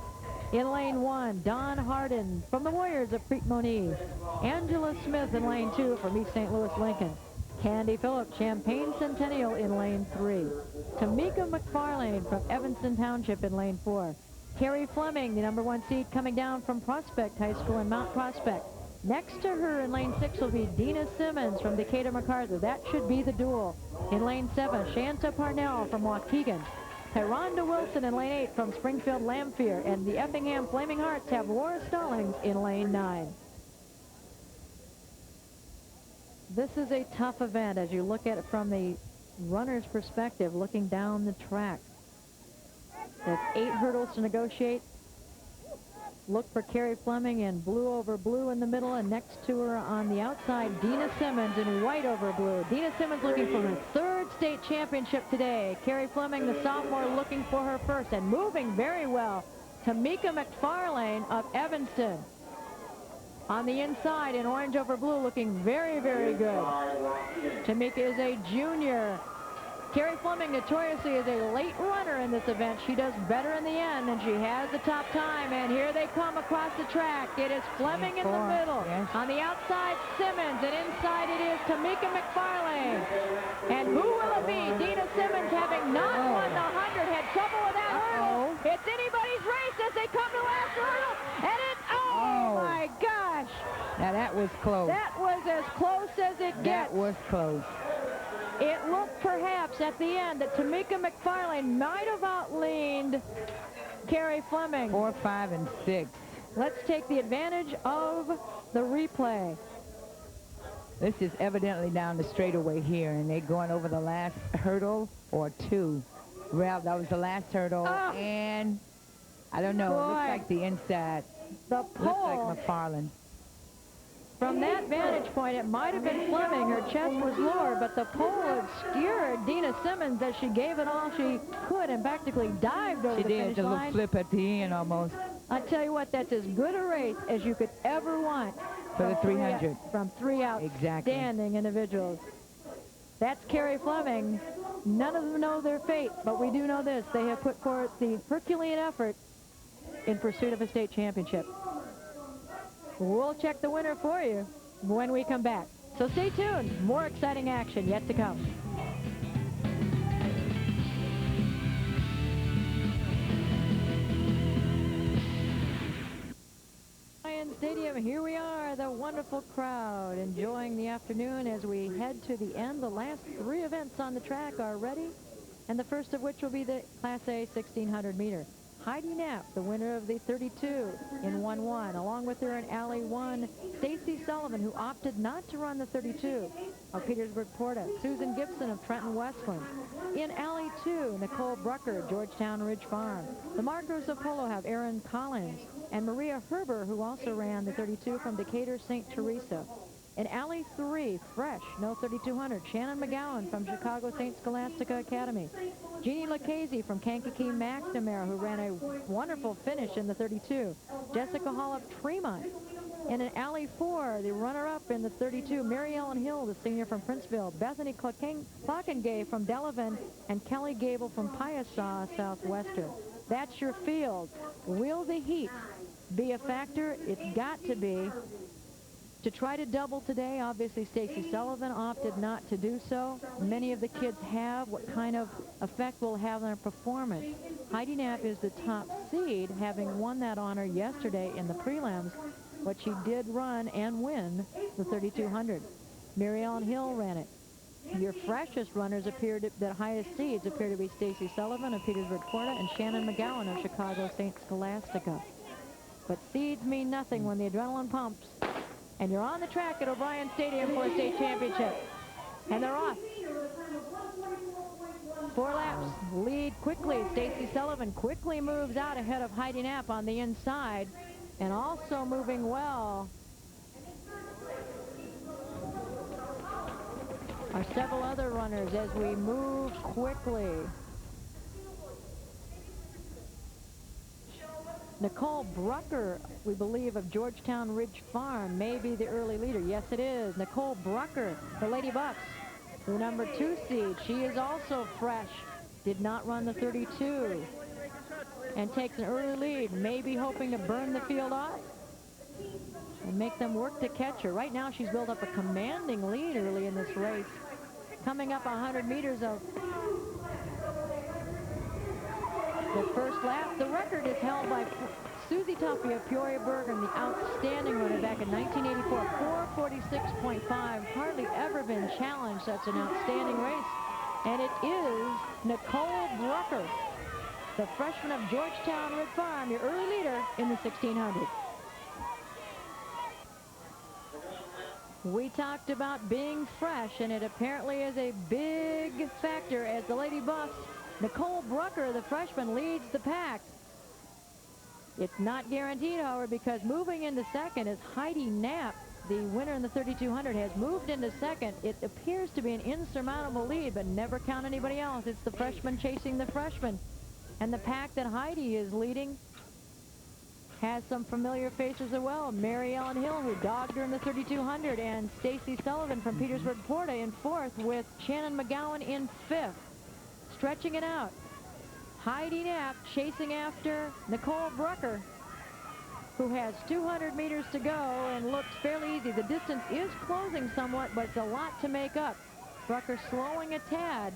In lane 1, Don Hardin from the Warriors of Crete-Moniz. Angela Smith in lane 2 from East St. Louis Lincoln. Candy Phillips, Champaign Centennial in lane 3. Tamika McFarlane from Evanston Township in lane 4. Carrie Fleming, the #1 seed, coming down from Prospect High School in Mount Prospect. Next to her in lane 6 will be Dina Simmons from Decatur MacArthur. That should be the duel. In lane 7, Shanta Parnell from Waukegan. Tyranda Wilson in lane 8 from Springfield Lamphere. And the Effingham Flaming Hearts have Laura Stallings in lane 9. This is a tough event as you look at it from the runner's perspective, looking down the track. There's 8 hurdles to negotiate. Look for Carrie Fleming in blue over blue in the middle, and next to her on the outside, Dina Simmons in white over blue. Dina Simmons looking for her 3rd state championship today. Carrie Fleming, the sophomore, looking for her 1st, and moving very well. Tamika McFarlane of Evanston. On the inside in orange over blue, looking very, very good. Tamika is a junior. Carrie Fleming notoriously is a late runner in this event. She does better in the end, and she has the top time. And here they come across the track. It is Fleming in the middle. Yes. On the outside, Simmons, and inside it is Tamika McFarlane. And who will it be? Dina Simmons, having not won the 100, had trouble with that hurdle. It's anybody's race as they come to last hurdle. And it's, oh my gosh. Now that was close. That was as close as it gets. That was close. It looked perhaps at the end that Tamika McFarlane might have outleaned Carrie Fleming. 4, 5, and 6. Let's take the advantage of the replay. This is evidently down the straightaway here, and they're going over the last hurdle or 2. Ralph, that was the last hurdle, and I don't know, it looks like the inside. The pole. Looks like McFarlane. From that vantage point, it might have been Fleming. Her chest was lower, but the pole obscured Dina Simmons as she gave it all she could and practically dived over the finish line. She did, a little flip at the end almost. I tell you what, that's as good a race as you could ever want. For the 300. From 3 outstanding individuals. That's Carrie Fleming. None of them know their fate, but we do know this. They have put forth the Herculean effort in pursuit of a state championship. We'll check the winner for you when we come back. So stay tuned. More exciting action yet to come. Lion Stadium, here we are, the wonderful crowd enjoying the afternoon as we head to the end. The last 3 events on the track are ready, and the first of which will be the Class A 1600 meter. Heidi Knapp, the winner of the 32 in 1-1. Along with her in Alley 1, Stacy Sullivan, who opted not to run the 32 of Petersburg Porta. Susan Gibson of Trenton Westland. In Alley 2, Nicole Brucker, Georgetown Ridge Farm. The markers of polo have Erin Collins and Maria Herber, who also ran the 32 from Decatur St. Teresa. In Alley 3, fresh, no 3200, Shannon McGowan from Chicago St. Scholastica Academy. Jeannie Lucchese from Kankakee McNamara, who ran a wonderful finish in the 32. Jessica Hall of Tremont. And in Alley 4, the runner-up in the 32, Mary Ellen Hill, the senior from Princeville, Bethany Clockengay from Delavan, and Kelly Gable from Piasaw Southwestern. That's your field. Will the heat be a factor? It's got to be. To try to double today, obviously Stacy Sullivan opted not to do so. Many of the kids have. What kind of effect will it have on their performance? Heidi Knapp is the top seed, having won that honor yesterday in the prelims, but she did run and win the 3200. Mary Ellen Hill ran it. Your freshest runners appear to, the highest seeds appear to be Stacy Sullivan of Petersburg, Florida, and Shannon McGowan of Chicago St. Scholastica. But seeds mean nothing when the adrenaline pumps. And you're on the track at O'Brien Stadium for a state championship. And they're off. 4 laps. Lead quickly. Stacy Sullivan quickly moves out ahead of Heidi Knapp on the inside. And also moving well are several other runners as we move quickly. Nicole Brucker, we believe, of Georgetown Ridge Farm, may be the early leader. Yes, it is. Nicole Brucker, the Lady Bucks, the number 2 seed. She is also fresh. Did not run the 32. And takes an early lead, maybe hoping to burn the field off and make them work to catch her. Right now, she's built up a commanding lead early in this race. Coming up 100 meters of the first lap. The record is held by Susie Tuffy of Peoria Bergen, the outstanding runner back in 1984. 446.5, hardly ever been challenged. Such an outstanding race. And it is Nicole Brucker, the freshman of Georgetown Ridge Farm, your early leader in the 1600. We talked about being fresh, and it apparently is a big factor as the Lady Buffs. Nicole Brucker, the freshman, leads the pack. It's not guaranteed, however, because moving into second is Heidi Knapp. The winner in the 3200 has moved into second. It appears to be an insurmountable lead, but never count anybody else. It's the freshman chasing the freshman. And the pack that Heidi is leading has some familiar faces as well. Mary Ellen Hill, who dogged her in the 3200, and Stacy Sullivan from Petersburg, Florida in 4th, with Shannon McGowan in 5th. Stretching it out, Heidi Knapp chasing after Nicole Brucker, who has 200 meters to go and looks fairly easy. The distance is closing somewhat, but it's a lot to make up. Brucker slowing a tad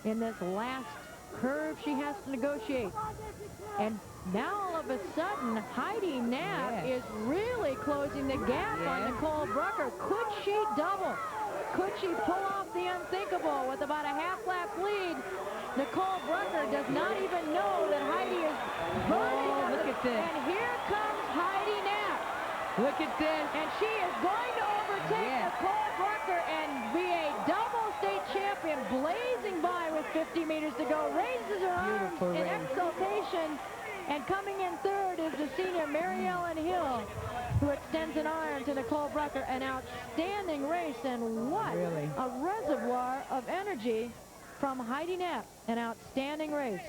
in this last curve she has to negotiate. And now all of a sudden, Heidi Knapp is really closing the gap on Nicole Brucker. Could she double? Could she pull off the unthinkable with about a half-lap lead? Nicole Brucker does not even know that Heidi is burning. Look at this. And here comes Heidi Knapp. Look at this. And she is going to overtake Nicole Brucker and be a double state champion, blazing by with 50 meters to go. Raises her arms in exultation. And coming in 3rd is the senior Mary Ellen Hill, who extends an arm to Nicole Brucker. An outstanding race, and what a reservoir of energy from Heidi Knapp. An outstanding race.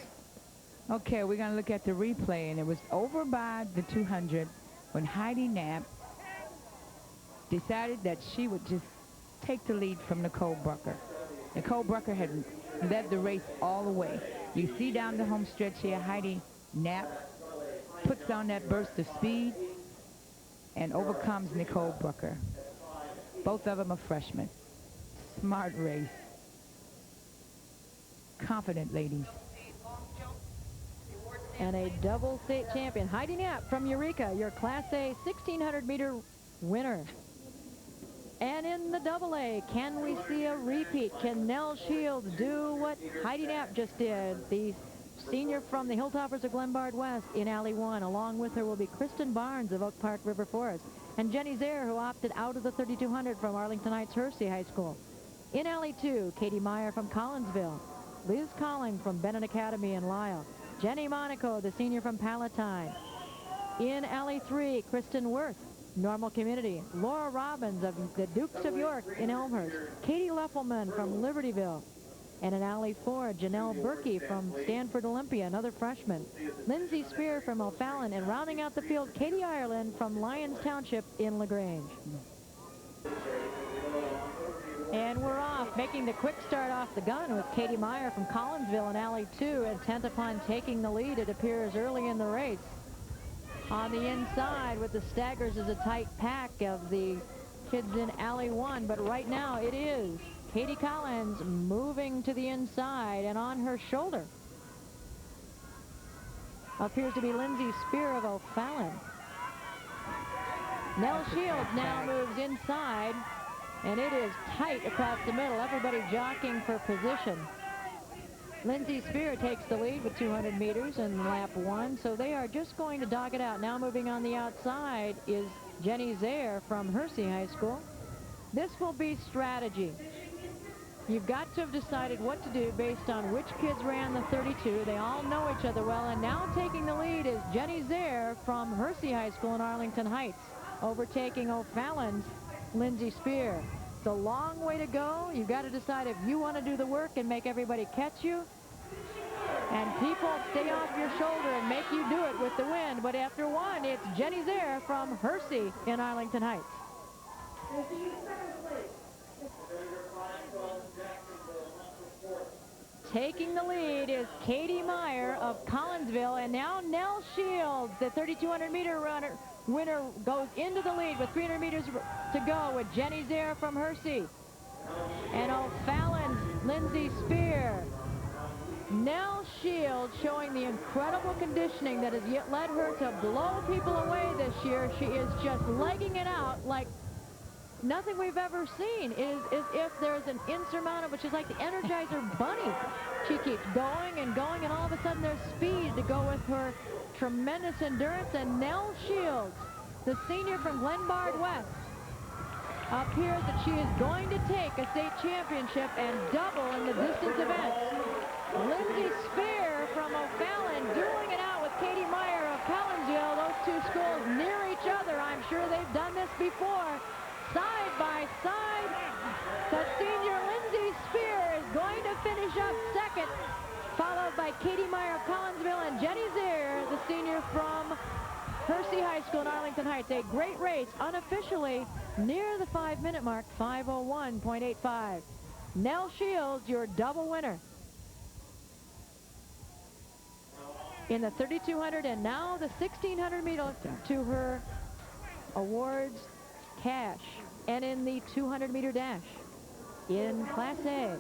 Okay, we're going to look at the replay, and it was over by the 200 when Heidi Knapp decided that she would just take the lead from Nicole Brucker. Nicole Brucker had led the race all the way. You see down the home stretch here, Heidi Knapp puts on that burst of speed and overcomes Nicole Brucker. Both of them are freshmen. Smart race. Confident ladies. And a double state champion, Heidi Knapp from Eureka, your Class A 1600-meter winner. And in the double A, can we see a repeat? Can Nell Shields do what Heidi Knapp just did? The senior from the Hilltoppers of Glenbard West in Alley 1. Along with her will be Kristen Barnes of Oak Park River Forest, and Jenny Zaire, who opted out of the 3200 from Arlington Heights Hersey High School. In Alley 2, Katie Meyer from Collinsville, Liz Colling from Bennett Academy in Lisle, Jenny Monaco, the senior from Palatine. In Alley 3, Kristen Worth Normal Community, Laura Robbins of the Dukes of York in Elmhurst, Katie Leffelman from Libertyville, and in Alley 4, Janelle Berkey from Stanford Olympia, another freshman, Lindsay Spear from O'Fallon, and rounding out the field, Katie Ireland from Lyons Township in LaGrange. And we're off, making the quick start off the gun with Katie Meyer from Collinsville in Alley 2, intent upon taking the lead, it appears, early in the race. On the inside with the staggers is a tight pack of the kids in Alley 1, but right now it is Katie Collins moving to the inside, and on her shoulder appears to be Lindsay Spear of O'Fallon. Nell Shields now moves inside, and it is tight across the middle, everybody jockeying for position. Lindsay Spear takes the lead with 200 meters in lap 1, so they are just going to dog it out. Now moving on the outside is Jenny Zaire from Hersey High School. This will be strategy. You've got to have decided what to do based on which kids ran the 32. They all know each other well, and now taking the lead is Jenny Zaire from Hersey High School in Arlington Heights, overtaking O'Fallon's Lindsay Spear. It's a long way to go. You've got to decide if you want to do the work and make everybody catch you, and people stay off your shoulder and make you do it with the wind. But after one, it's Jenny Zaire from Hersey in Arlington Heights. Taking the lead is Katie Meyer of Collinsville, and now Nell Shields, the 3,200-meter winner, goes into the lead with 300 meters to go with Jenny Zaire from Hersey. And O'Fallon's Lindsay Spear. Nell Shields showing the incredible conditioning that has yet led her to blow people away this year. She is just legging it out like nothing we've ever seen. It is as if there's an insurmountable, she's like the Energizer Bunny. She keeps going and going, and all of a sudden there's speed to go with her tremendous endurance. And Nell Shields, the senior from Glenbard West, appears that she is going to take a state championship and double in the distance events. Lindsay Spear from O'Fallon dueling it out with Katie Meyer of Collinsville. Those two schools near each other. I'm sure they've done this before. Side by side, the senior Lindsay Spear is going to finish up second, followed by Katie Meyer of Collinsville and Jenny Zaire, the senior from Hersey High School in Arlington Heights. A great race, unofficially near the 5-minute mark, 5:01.85. Nell Shields, your double winner in the 3,200 and now the 1,600 meter to her awards cash. And in the 200-meter dash in Class A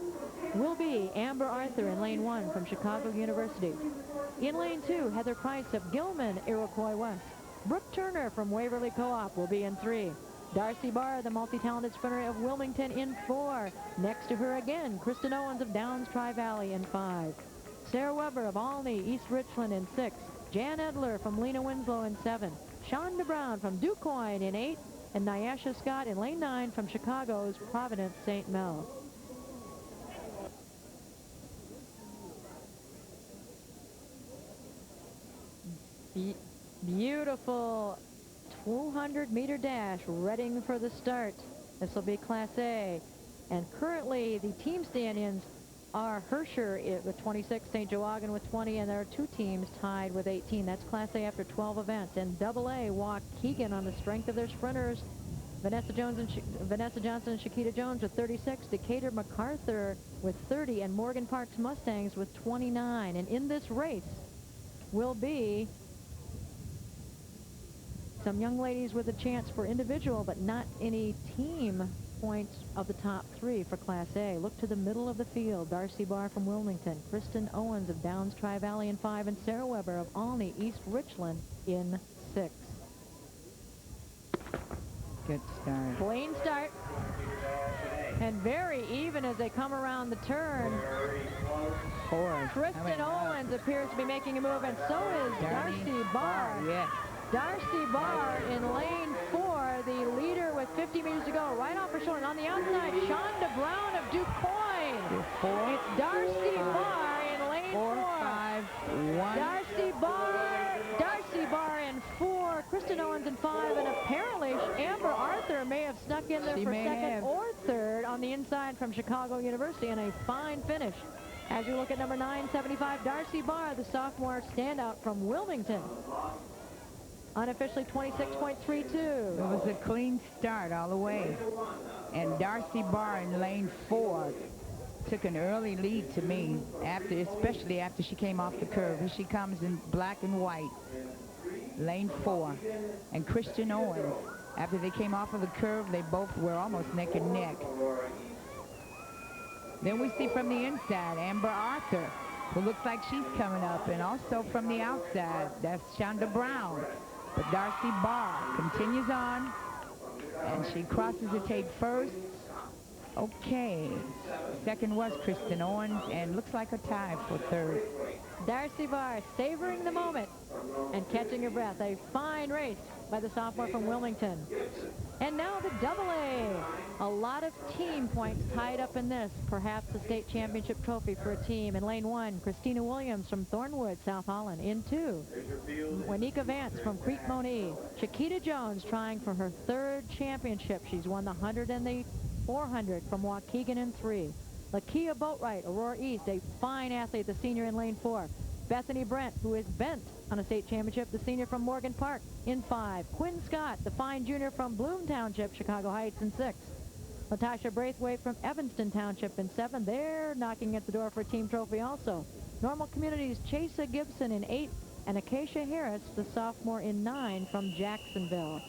will be Amber Arthur in lane 1 from Chicago University. In lane 2, Heather Price of Gilman, Iroquois West. Brooke Turner from Waverly Co-op will be in 3. Darcy Barr, the multi-talented sprinter of Wilmington, in 4. Next to her again, Kristen Owens of Downs Tri-Valley in 5. Sarah Weber of Alney, East Richland in 6. Jan Edler from Lena Winslow in 7. Shonda Brown from DuQuoin in 8. And Nyasha Scott in lane 9 from Chicago's Providence St. Mel. Beautiful 200-meter dash, readying for the start. This will be Class A. And currently, the team stand-ins are Hersher with 26, St. Joaquin with 20, and there are 2 teams tied with 18. That's Class A after 12 events. And AA, Waukegan on the strength of their sprinters. Vanessa Johnson and Shakita Jones with 36, Decatur MacArthur with 30, and Morgan Parks Mustangs with 29. And in this race will be some young ladies with a chance for individual, but not any team points of the top 3 for Class A. Look to the middle of the field. Darcy Barr from Wilmington, Kristen Owens of Downs Tri-Valley in 5, and Sarah Weber of Alney, East Richland in 6. Good start. Clean start. And very even as they come around the turn. Kristen Owens appears to be making a move, and so is Darcy Barr. Yes. Darcy Barr in lane 4, the leader with 50 meters to go, right off her shoulder. And on the outside, Shonda Brown of DuQuoin. It's Darcy Barr in lane 4. 4-5-1. Darcy Barr in 4, Kristen Owens in 5, and apparently from Chicago University and a fine finish. As you look at number 975, Darcy Barr, the sophomore standout from Wilmington. Unofficially 26.32. It was a clean start all the way. And Darcy Barr in lane 4 took an early lead to me, especially after she came off the curve. Here she comes in black and white, lane 4. And Christian Owens, after they came off of the curve, they both were almost neck and neck. Then we see from the inside, Amber Arthur, who looks like she's coming up. And also from the outside, that's Shonda Brown. But Darcy Barr continues on, and she crosses the tape first. Okay. Second was Kristen Owens, and looks like a tie for third. Darcy Barr savoring the moment and catching her breath. A fine race by the sophomore from Wilmington. And now the double A. A lot of team points tied up in this. Perhaps a state championship trophy for a team. In lane 1, Christina Williams from Thornwood, South Holland. In 2, Wanika Vance from Crete Monee. Shakita Jones trying for her third championship. She's won the 100 and the 400 from Waukegan in 3. Lakia Boatwright, Aurora East, a fine athlete, the senior in lane 4. Bethany Brent, who is bent on a state championship, the senior from Morgan Park in 5. Quinn Scott, the fine junior from Bloom Township, Chicago Heights in 6. Latasha Braithwaite from Evanston Township in 7. They're knocking at the door for a team trophy also. Normal Communities, Chasa Gibson in 8, and Acacia Harris, the sophomore in 9 from Jacksonville.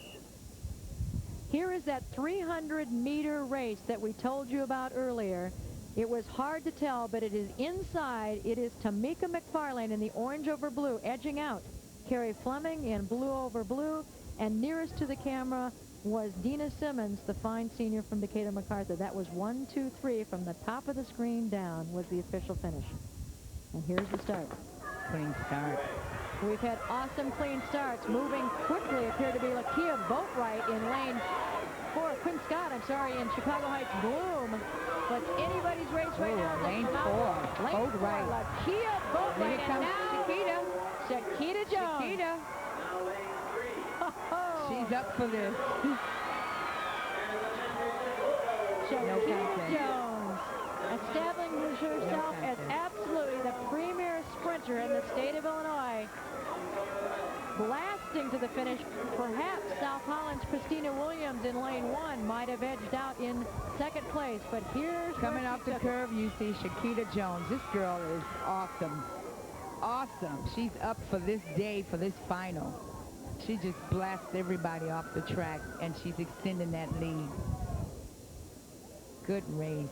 Here is that 300-meter race that we told you about earlier. It was hard to tell, but it is inside. It is Tamika McFarlane in the orange over blue, edging out Carrie Fleming in blue over blue, and nearest to the camera was Dina Simmons, the fine senior from Decatur MacArthur. That was 1, 2, 3 from the top of the screen down was the official finish. And here's the start. Clean start. We've had awesome clean starts. Moving quickly appear to be Lakia Boatwright in lane 4. Quinn Scott, I'm sorry, in Chicago Heights Bloom. But anybody's race right now. Lane 4. Lane 4. Lakia Boatwright. Here comes Shakita. Shakita Jones. Shakita. Oh. She's up for this. Shakita Jones establishing herself as absolutely the premier sprinter in the state of Illinois. Blasting to the finish. Perhaps South Holland's Christina Williams in lane 1 might have edged out in second place, but here's coming off the curve, you see Shakita Jones. This girl is awesome. Awesome. She's up for this day, for this final. She just blasts everybody off the track, and she's extending that lead. Good race.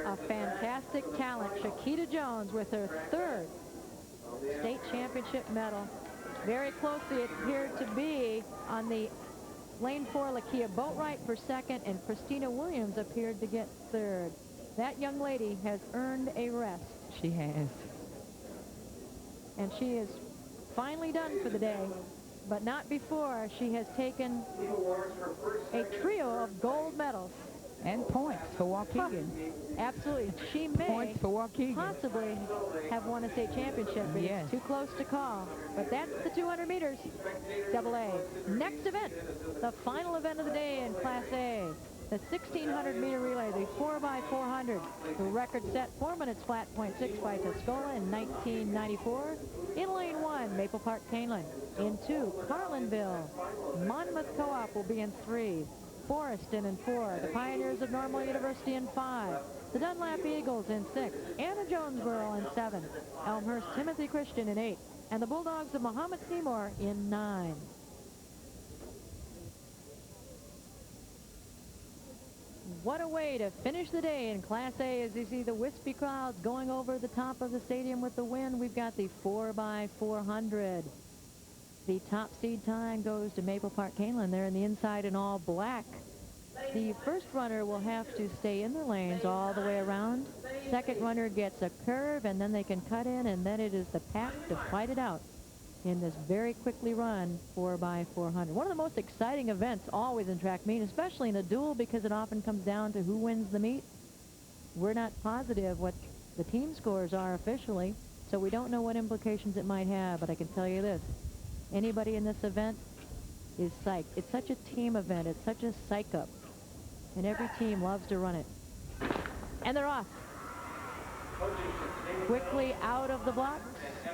A fantastic talent. Shakita Jones with her third state championship medal. Very closely it appeared to be on the lane 4, Lakia Boatwright for second, and Christina Williams appeared to get third. That young lady has earned a rest. She has. And she is finally done for the day, but not before she has taken a trio of gold medals. And points for Waukegan. Absolutely. She may Points for Waukegan. possibly have won a state championship. Yes. It's too close to call. But that's the 200 meters. Double A. Next event, the final event of the day in Class A. The 1,600-meter relay, the 4x400. The record set 4 minutes flat, .6 by Tuscola in 1994. In lane 1, Maple Park Canelan. In 2, Carlinville. Monmouth Co-op will be in 3. Forreston in 4. The Pioneers of Normal University in 5. The Dunlap Eagles in 6. Anna Jonesboro in 7. Elmhurst Timothy Christian in 8. And the Bulldogs of Muhammad Seymour in 9. What a way to finish the day in Class A as you see the wispy clouds going over the top of the stadium with the wind. We've got the 4x400. The top seed time goes to Maple Park Canelan. They're in the inside in all black. The first runner will have to stay in their lanes all the way around. Second runner gets a curve, and then they can cut in, and then it is the pack to fight it out in this very quickly run 4x400. One of the most exciting events always in track meet, especially in a duel, because it often comes down to who wins the meet. We're not positive what the team scores are officially, so we don't know what implications it might have, but I can tell you this. Anybody in this event is psyched. It's such a team event. It's such a psych-up. and every team loves to run it. And they're off. Quickly out of the blocks.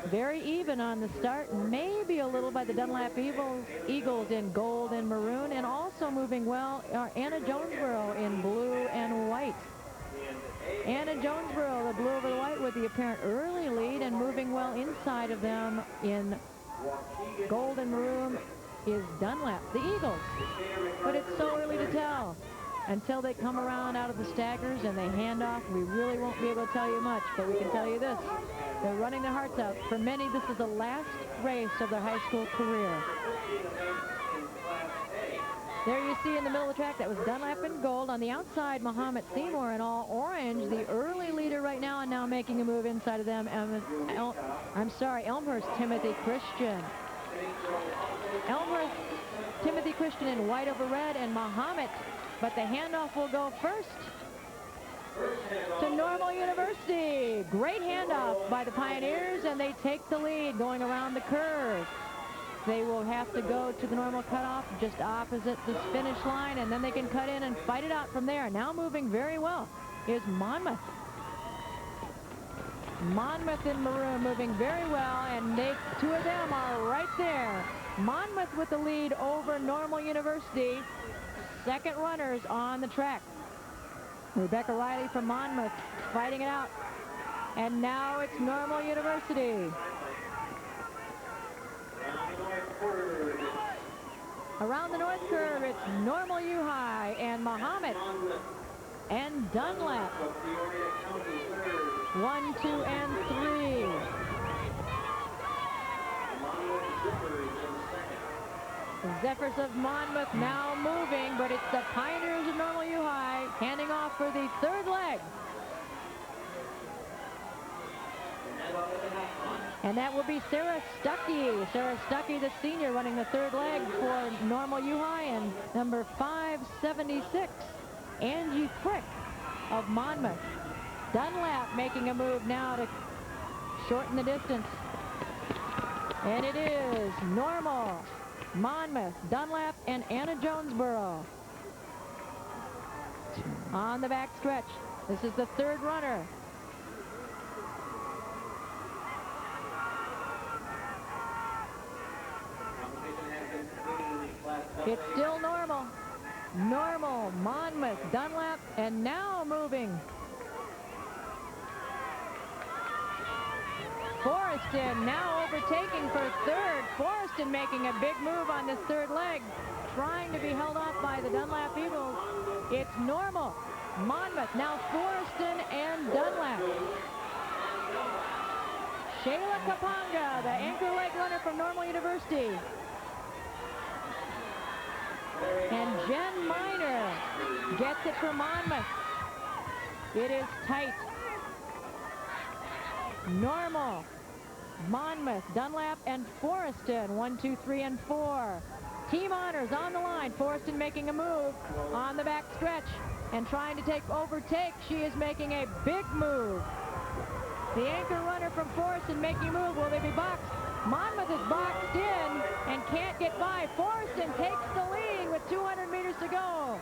Very even on the start. Maybe a little by the Dunlap Eagles in gold and maroon. And also moving well are Anna Jonesboro in blue and white. Anna Jonesboro, the blue over the white, with the apparent early lead, and moving well inside of them in gold and maroon is Dunlap, the Eagles. But it's so early to tell. Until they come around out of the staggers and they hand off, we really won't be able to tell you much, but we can tell you this. They're running their hearts out. For many, this is the last race of their high school career. There you see in the middle of the track, that was Dunlap in gold. On the outside, Muhammad Seymour in all orange, the early leader right now, and now making a move inside of them. Elmhurst Timothy Christian. Elmhurst Timothy Christian in white over red, and Muhammad. But the handoff will go first to Normal University. Great handoff by the Pioneers, and they take the lead going around the curve. They will have to go to the normal cutoff just opposite the finish line, and then they can cut in and fight it out from there. Now moving very well is Monmouth. Monmouth in maroon moving very well, and two of them are right there. Monmouth with the lead over Normal University. Second runners on the track. Rebecca Riley from Monmouth fighting it out. And now it's Normal University. Around the north curve, it's Normal U High and Muhammad and Dunlap. 1, 2, and 3. The Zephyrs of Monmouth now moving, but it's the Pioneers of Normal U High handing off for the third leg. And that will be Sarah Stuckey. Sarah Stuckey, the senior, running the third leg for Normal U High, and number 576, Angie Frick of Monmouth. Dunlap making a move now to shorten the distance. And it is Normal, Monmouth, Dunlap, and Anna Jonesboro on the back stretch. This is the third runner. It's still Normal. Normal, Monmouth, Dunlap, and now moving. Forreston now overtaking for third. Forreston making a big move on this third leg, trying to be held off by the Dunlap Eagles. It's Normal, Monmouth, now Forreston and Dunlap. Shayla Kapanga, the anchor leg runner from Normal University. And Jen Miner gets it for Monmouth. It is tight. Normal, Monmouth, Dunlap, and Forreston. 1, 2, 3, and 4. Team honors on the line. Forreston making a move on the back stretch and trying to overtake. She is making a big move. The anchor runner from Forreston making a move. Will they be boxed? Monmouth is boxed in and can't get by. Forreston takes the lead with 200 meters to go.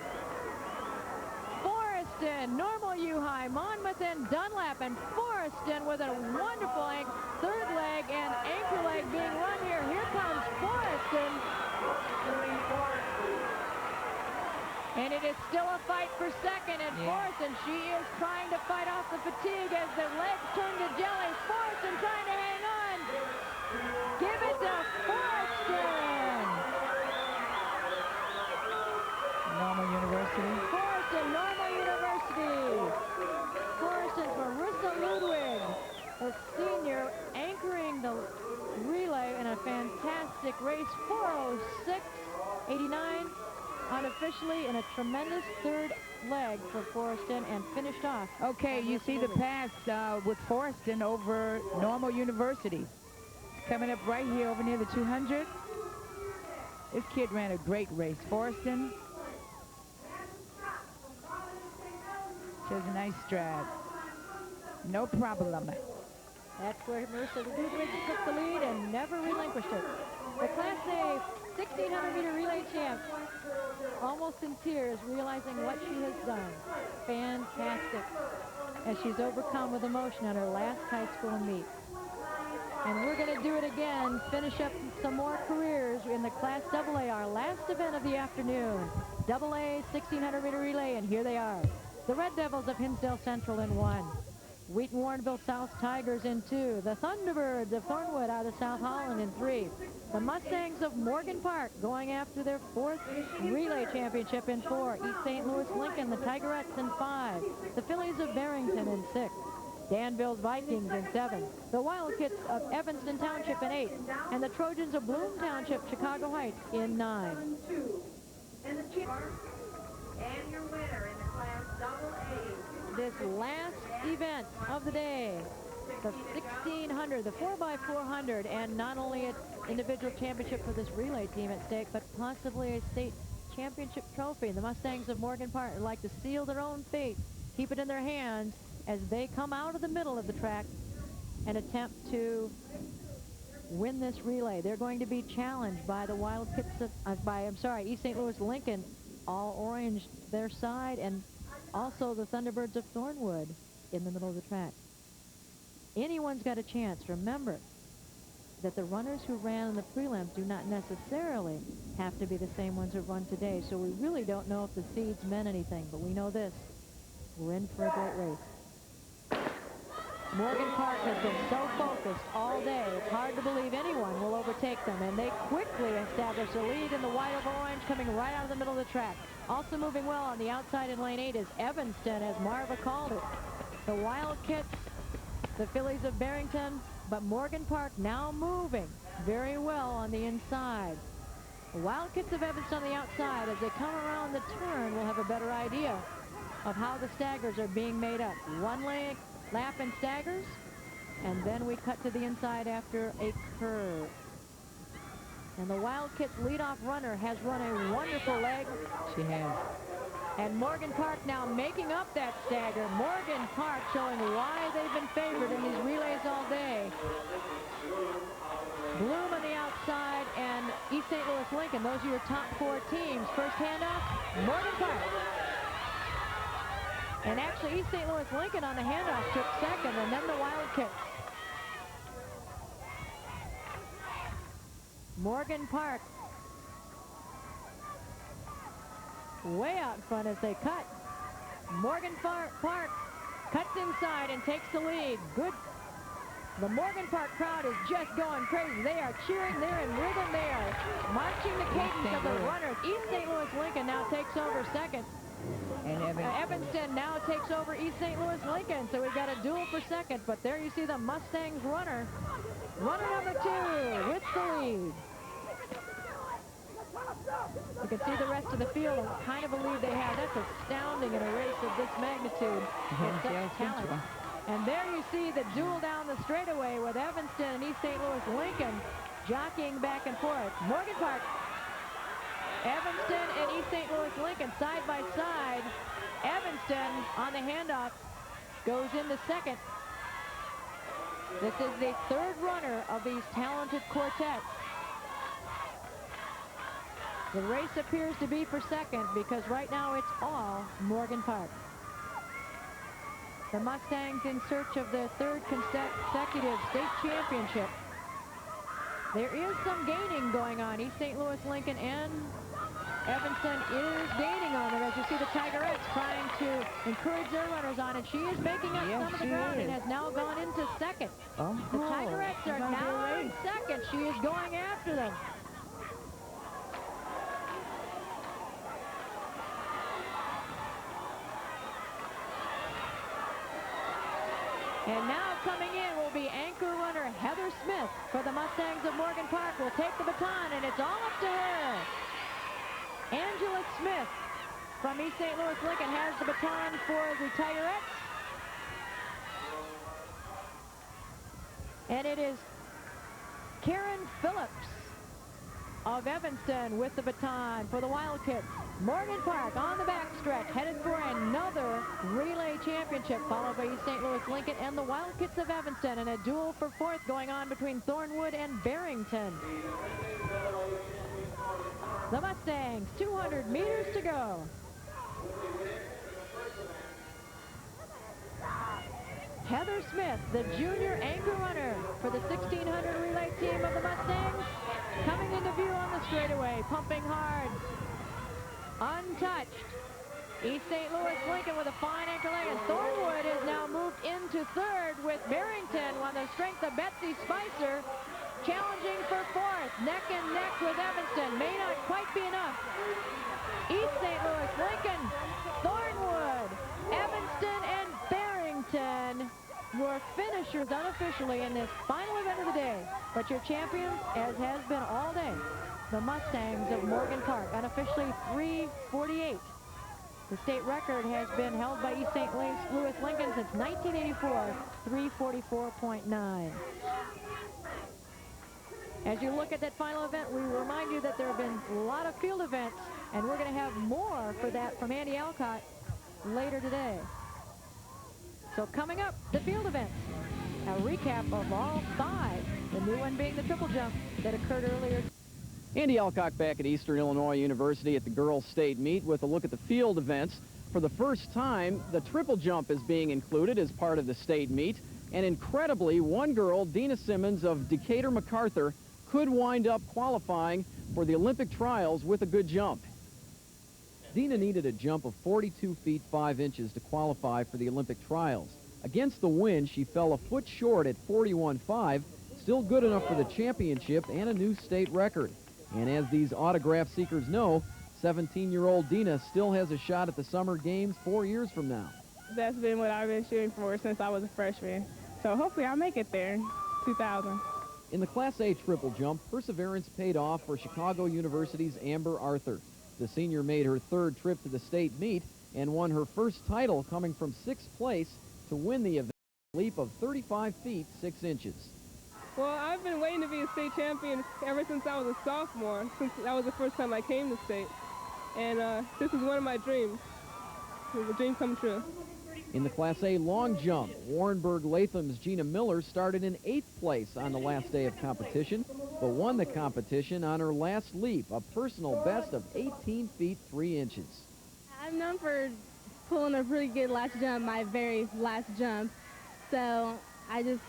Forreston, Normal U High, Monmouth, and Dunlap, and Forreston with a wonderful third leg and anchor leg being run here. Here comes Forreston. And it is still a fight for second, and Forreston, she is trying to fight off the fatigue as the legs turn to jelly. Forreston trying to hang on. Give it to Forreston. Normal University. Forreston, Normal University. Forreston's Marissa Ludwig, a senior, anchoring the relay in a fantastic race. 4:06.89 unofficially in a tremendous third leg for Forreston, and finished off. Okay, you see the pass with Forreston over Normal University. Coming up right here over near the 200. This kid ran a great race. Forreston. She has a nice stride. No problem. That's where Marissa Ludwig took the lead and never relinquished it. The Class A 1,600-meter relay champ, almost in tears, realizing what she has done. Fantastic, as she's overcome with emotion on her last high school meet. And we're going to do it again, finish up some more careers in the Class AA, our last event of the afternoon. AA 1,600-meter relay, and here they are. The Red Devils of Hinsdale Central in 1. Wheaton Warrenville South Tigers in 2. The Thunderbirds of Thornwood out of South Holland in 3. The Mustangs of Morgan Park going after their 4th relay championship in 4. East St. Louis Lincoln, the Tigerettes in 5. The Phillies of Barrington in 6. Danville's Vikings in 7. The Wildcats of Evanston Township in 8. And the Trojans of Bloom Township, Chicago Heights in 9. And your winner in the Class AA. This last event of the day, the 1,600, the 4x400, and not only an individual championship for this relay team at stake, but possibly a state championship trophy. The Mustangs of Morgan Park would like to seal their own fate, keep it in their hands as they come out of the middle of the track and attempt to win this relay. They're going to be challenged by the Wildcats of, East St. Louis Lincoln, all orange their side, and also the Thunderbirds of Thornwood in the middle of the track. Anyone's got a chance. Remember that the runners who ran in the prelims do not necessarily have to be the same ones who run today, so we really don't know if the seeds meant anything, but we know this: we're in for a great race. Morgan Park has been so focused all day, it's hard to believe anyone will overtake them, and they quickly establish a lead in the white over orange coming right out of the middle of the track. Also moving well on the outside in lane 8 is Evanston, as Marva called it. The Wildcats, the Phillies of Barrington, but Morgan Park now moving very well on the inside. The Wildcats of Evanston on the outside. As they come around the turn, we'll have a better idea of how the staggers are being made up. One lap in staggers, and then we cut to the inside after a curve. And the Wildcats leadoff runner has run a wonderful leg. She has. And Morgan Park now making up that stagger. Morgan Park showing why they've been favored in these relays all day. Bloom on the outside and East St. Louis Lincoln. Those are your top 4 teams. First handoff, Morgan Park. And actually East St. Louis Lincoln on the handoff took second, and then the Wildcats. Morgan Park way out in front as they cut. Morgan Park cuts inside and takes the lead. Good. The Morgan Park crowd is just going crazy. They are cheering. They're in rhythm. They are marching the cadence of the runners. East St. Louis Lincoln now takes over second. And Evanston now takes over East St. Louis Lincoln. So we've got a duel for second. But there you see the Mustangs runner. Runner number 2 with the lead. You can see the rest of the field and what kind of a lead they have. That's astounding in a race of this magnitude. It's such talent. And there you see the duel down the straightaway with Evanston and East St. Louis Lincoln jockeying back and forth. Morgan Park, Evanston and East St. Louis Lincoln side by side. Evanston on the handoff goes into second. This is the 3rd runner of these talented quartets. The race appears to be for second because right now it's all Morgan Park. The Mustangs in search of their 3rd consecutive state championship. There is some gaining going on. East St. Louis Lincoln and Evanston is gaining on them, as you see the Tigerettes trying to encourage their runners on, and she is making up some of the ground and has now gone into second. The Tigerettes are now in second. She is going after them. And now coming in will be anchor runner Heather Smith for the Mustangs of Morgan Park. Will take the baton, and it's all up to her. Angela Smith from East St. Louis Lincoln has the baton for the Tigerettes. And it is Karen Phillips of Evanston with the baton for the Wildcats. Morgan Park on the backstretch, headed for another relay championship, followed by East St. Louis Lincoln and the Wildcats of Evanston, and a duel for fourth going on between Thornwood and Barrington. The Mustangs, 200 meters to go. Heather Smith, the junior anchor runner for the 1600 relay team of the Mustangs, coming into view on the straightaway, pumping hard. Untouched. East St. Louis Lincoln with a fine anchor leg, and Thornwood has now moved into third with Barrington on the strength of Betsy Spicer, challenging for fourth. Neck and neck with Evanston. May not quite be enough. East St. Louis Lincoln, Thornwood, Evanston, and Barrington were finishers unofficially in this final event of the day. But your champions, as has been all day, the Mustangs of Morgan Park, unofficially 3:48. The state record has been held by East St. Louis Lincoln since 1984, 3:44.9. As you look at that final event, we remind you that there have been a lot of field events, and we're going to have more for that from Andy Alcott later today. So coming up, the field events. A recap of all five, the new one being the triple jump that occurred earlier. Andy Alcock back at Eastern Illinois University at the girls' state meet with a look at the field events. For the first time, the triple jump is being included as part of the state meet. And incredibly, one girl, Dina Simmons of Decatur MacArthur, could wind up qualifying for the Olympic trials with a good jump. Dina needed a jump of 42 feet 5 inches to qualify for the Olympic trials. Against the wind, she fell a foot short at 41.5, still good enough for the championship and a new state record. And as these autograph seekers know, 17-year-old Dina still has a shot at the Summer Games 4 years from now. That's been what I've been shooting for since I was a freshman. So hopefully I'll make it there in 2000. In the Class A triple jump, perseverance paid off for Chicago University's Amber Arthur. The senior made her third trip to the state meet and won her first title, coming from 6th place to win the event, a leap of 35 feet 6 inches. Well, I've been waiting to be a state champion ever since I was a sophomore, since that was the first time I came to state. And this is one of my dreams. It was a dream come true. In the Class A long jump, Warrenburg Latham's Gina Miller started in 8th place on the last day of competition, but won the competition on her last leap, a personal best of 18 feet 3 inches. I'm known for pulling a pretty good last jump, my very last jump, so I just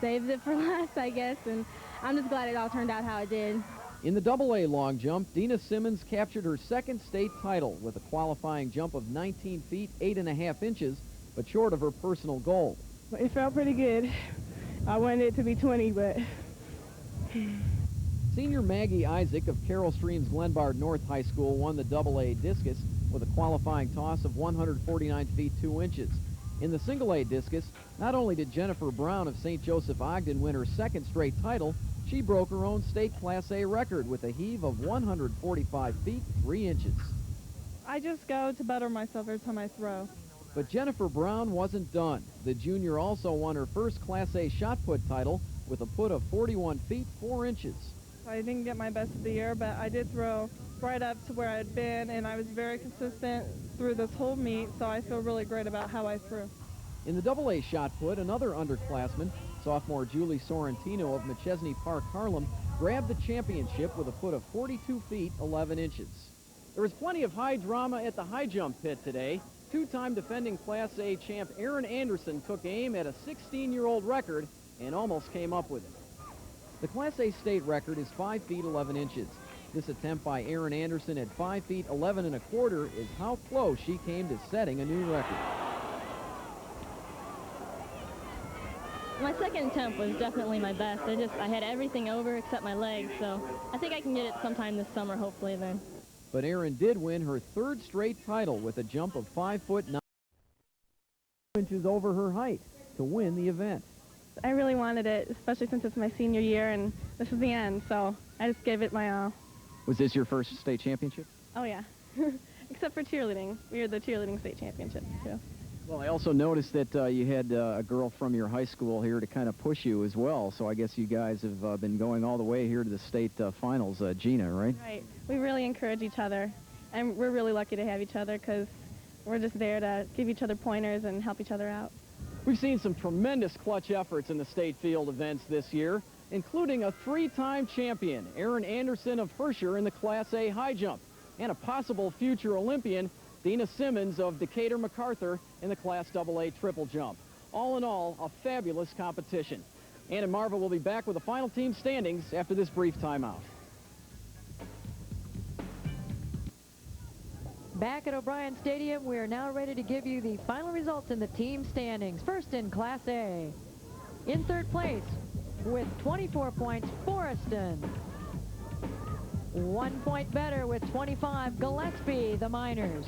saved it for last, I guess, and I'm just glad it all turned out how it did. In the double-A long jump, Dina Simmons captured her second state title with a qualifying jump of 19 feet 8.5 inches, but short of her personal goal. It felt pretty good. I wanted it to be 20, but... Senior Maggie Isaac of Carroll Stream's Glenbard North High School won the double-A discus with a qualifying toss of 149 feet 2 inches. In the single-A discus, not only did Jennifer Brown of St. Joseph Ogden win her second straight title, she broke her own state Class A record with a heave of 145 feet 3 inches. I just go to better myself every time I throw. But Jennifer Brown wasn't done. The junior also won her first Class A shot put title with a put of 41 feet 4 inches. I didn't get my best of the year, but I did throw right up to where I had been, and I was very consistent through this whole meet, so I feel really great about how I threw. In the double-A shot put, another underclassman, sophomore Julie Sorrentino of McChesney Park, Harlem, grabbed the championship with a put of 42 feet 11 inches. There was plenty of high drama at the high jump pit today. Two-time defending Class A champ Aaron Anderson took aim at a 16-year-old record and almost came up with it. The Class A state record is 5 feet 11 inches. This attempt by Aaron Anderson at 5 feet 11 1/4 is how close she came to setting a new record. My second attempt was definitely my best. I had everything over except my legs, so I think I can get it sometime this summer, hopefully then. But Aaron did win her third straight title with a jump of 5 foot 9 inches over her height to win the event. I really wanted it, especially since it's my senior year and this is the end, so I just gave it my all. Was this your first state championship? Oh, yeah. Except for cheerleading. We were the cheerleading state championship, too. Well, I also noticed that you had a girl from your high school here to kind of push you as well, so I guess you guys have been going all the way here to the state finals, Gina, right? Right. We really encourage each other. we're really lucky to have each other because we're just there to give each other pointers and help each other out. We've seen some tremendous clutch efforts in the state field events this year, including a 3-time champion, Aaron Anderson of Herscher in the Class A high jump, and a possible future Olympian, Dina Simmons of Decatur MacArthur in the Class AA triple jump. All in all, a fabulous competition. Ann and Marva will be back with the final team standings after this brief timeout. Back at O'Brien Stadium, we are now ready to give you the final results in the team standings. First in Class A. In third place with 24 points, Forreston. 1 point better with 25, Gillespie, the Miners.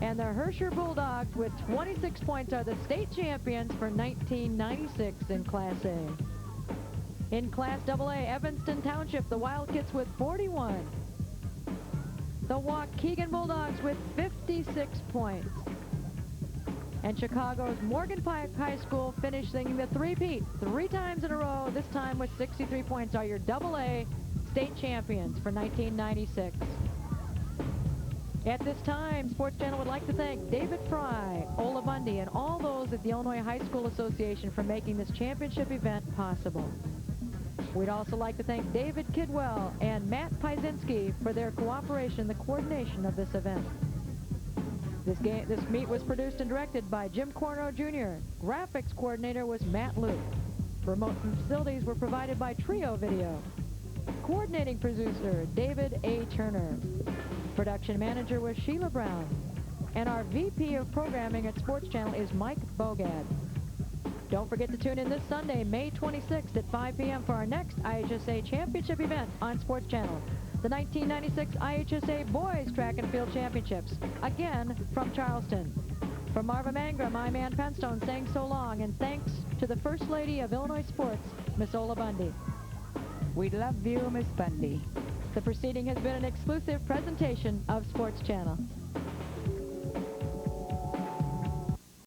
And the Herscher Bulldogs with 26 points are the state champions for 1996 in Class A. In Class AA, Evanston Township, the Wildcats with 41. The Waukegan Bulldogs with 56 points. And Chicago's Morgan Pike High School finishing the three-peat 3 times in a row, this time with 63 points, are your AA state champions for 1996. At this time, Sports Channel would like to thank David Fry, Ola Bundy, and all those at the Illinois High School Association for making this championship event possible. We'd also like to thank David Kidwell and Matt Piesinski for their cooperation and the coordination of this event. This meet was produced and directed by Jim Corno Jr. Graphics coordinator was Matt Luke. Remote facilities were provided by Trio Video. Coordinating producer, David A. Turner. Production manager was Sheila Brown. And our VP of programming at Sports Channel is Mike Bogad. Don't forget to tune in this Sunday, May 26th at 5 p.m. for our next IHSA Championship event on Sports Channel. The 1996 IHSA Boys Track and Field Championships, again from Charleston. From Marva Mangrum, I'm Ann Penstone saying so long, and thanks to the First Lady of Illinois Sports, Miss Ola Bundy. We love you, Miss Bundy. The proceeding has been an exclusive presentation of Sports Channel.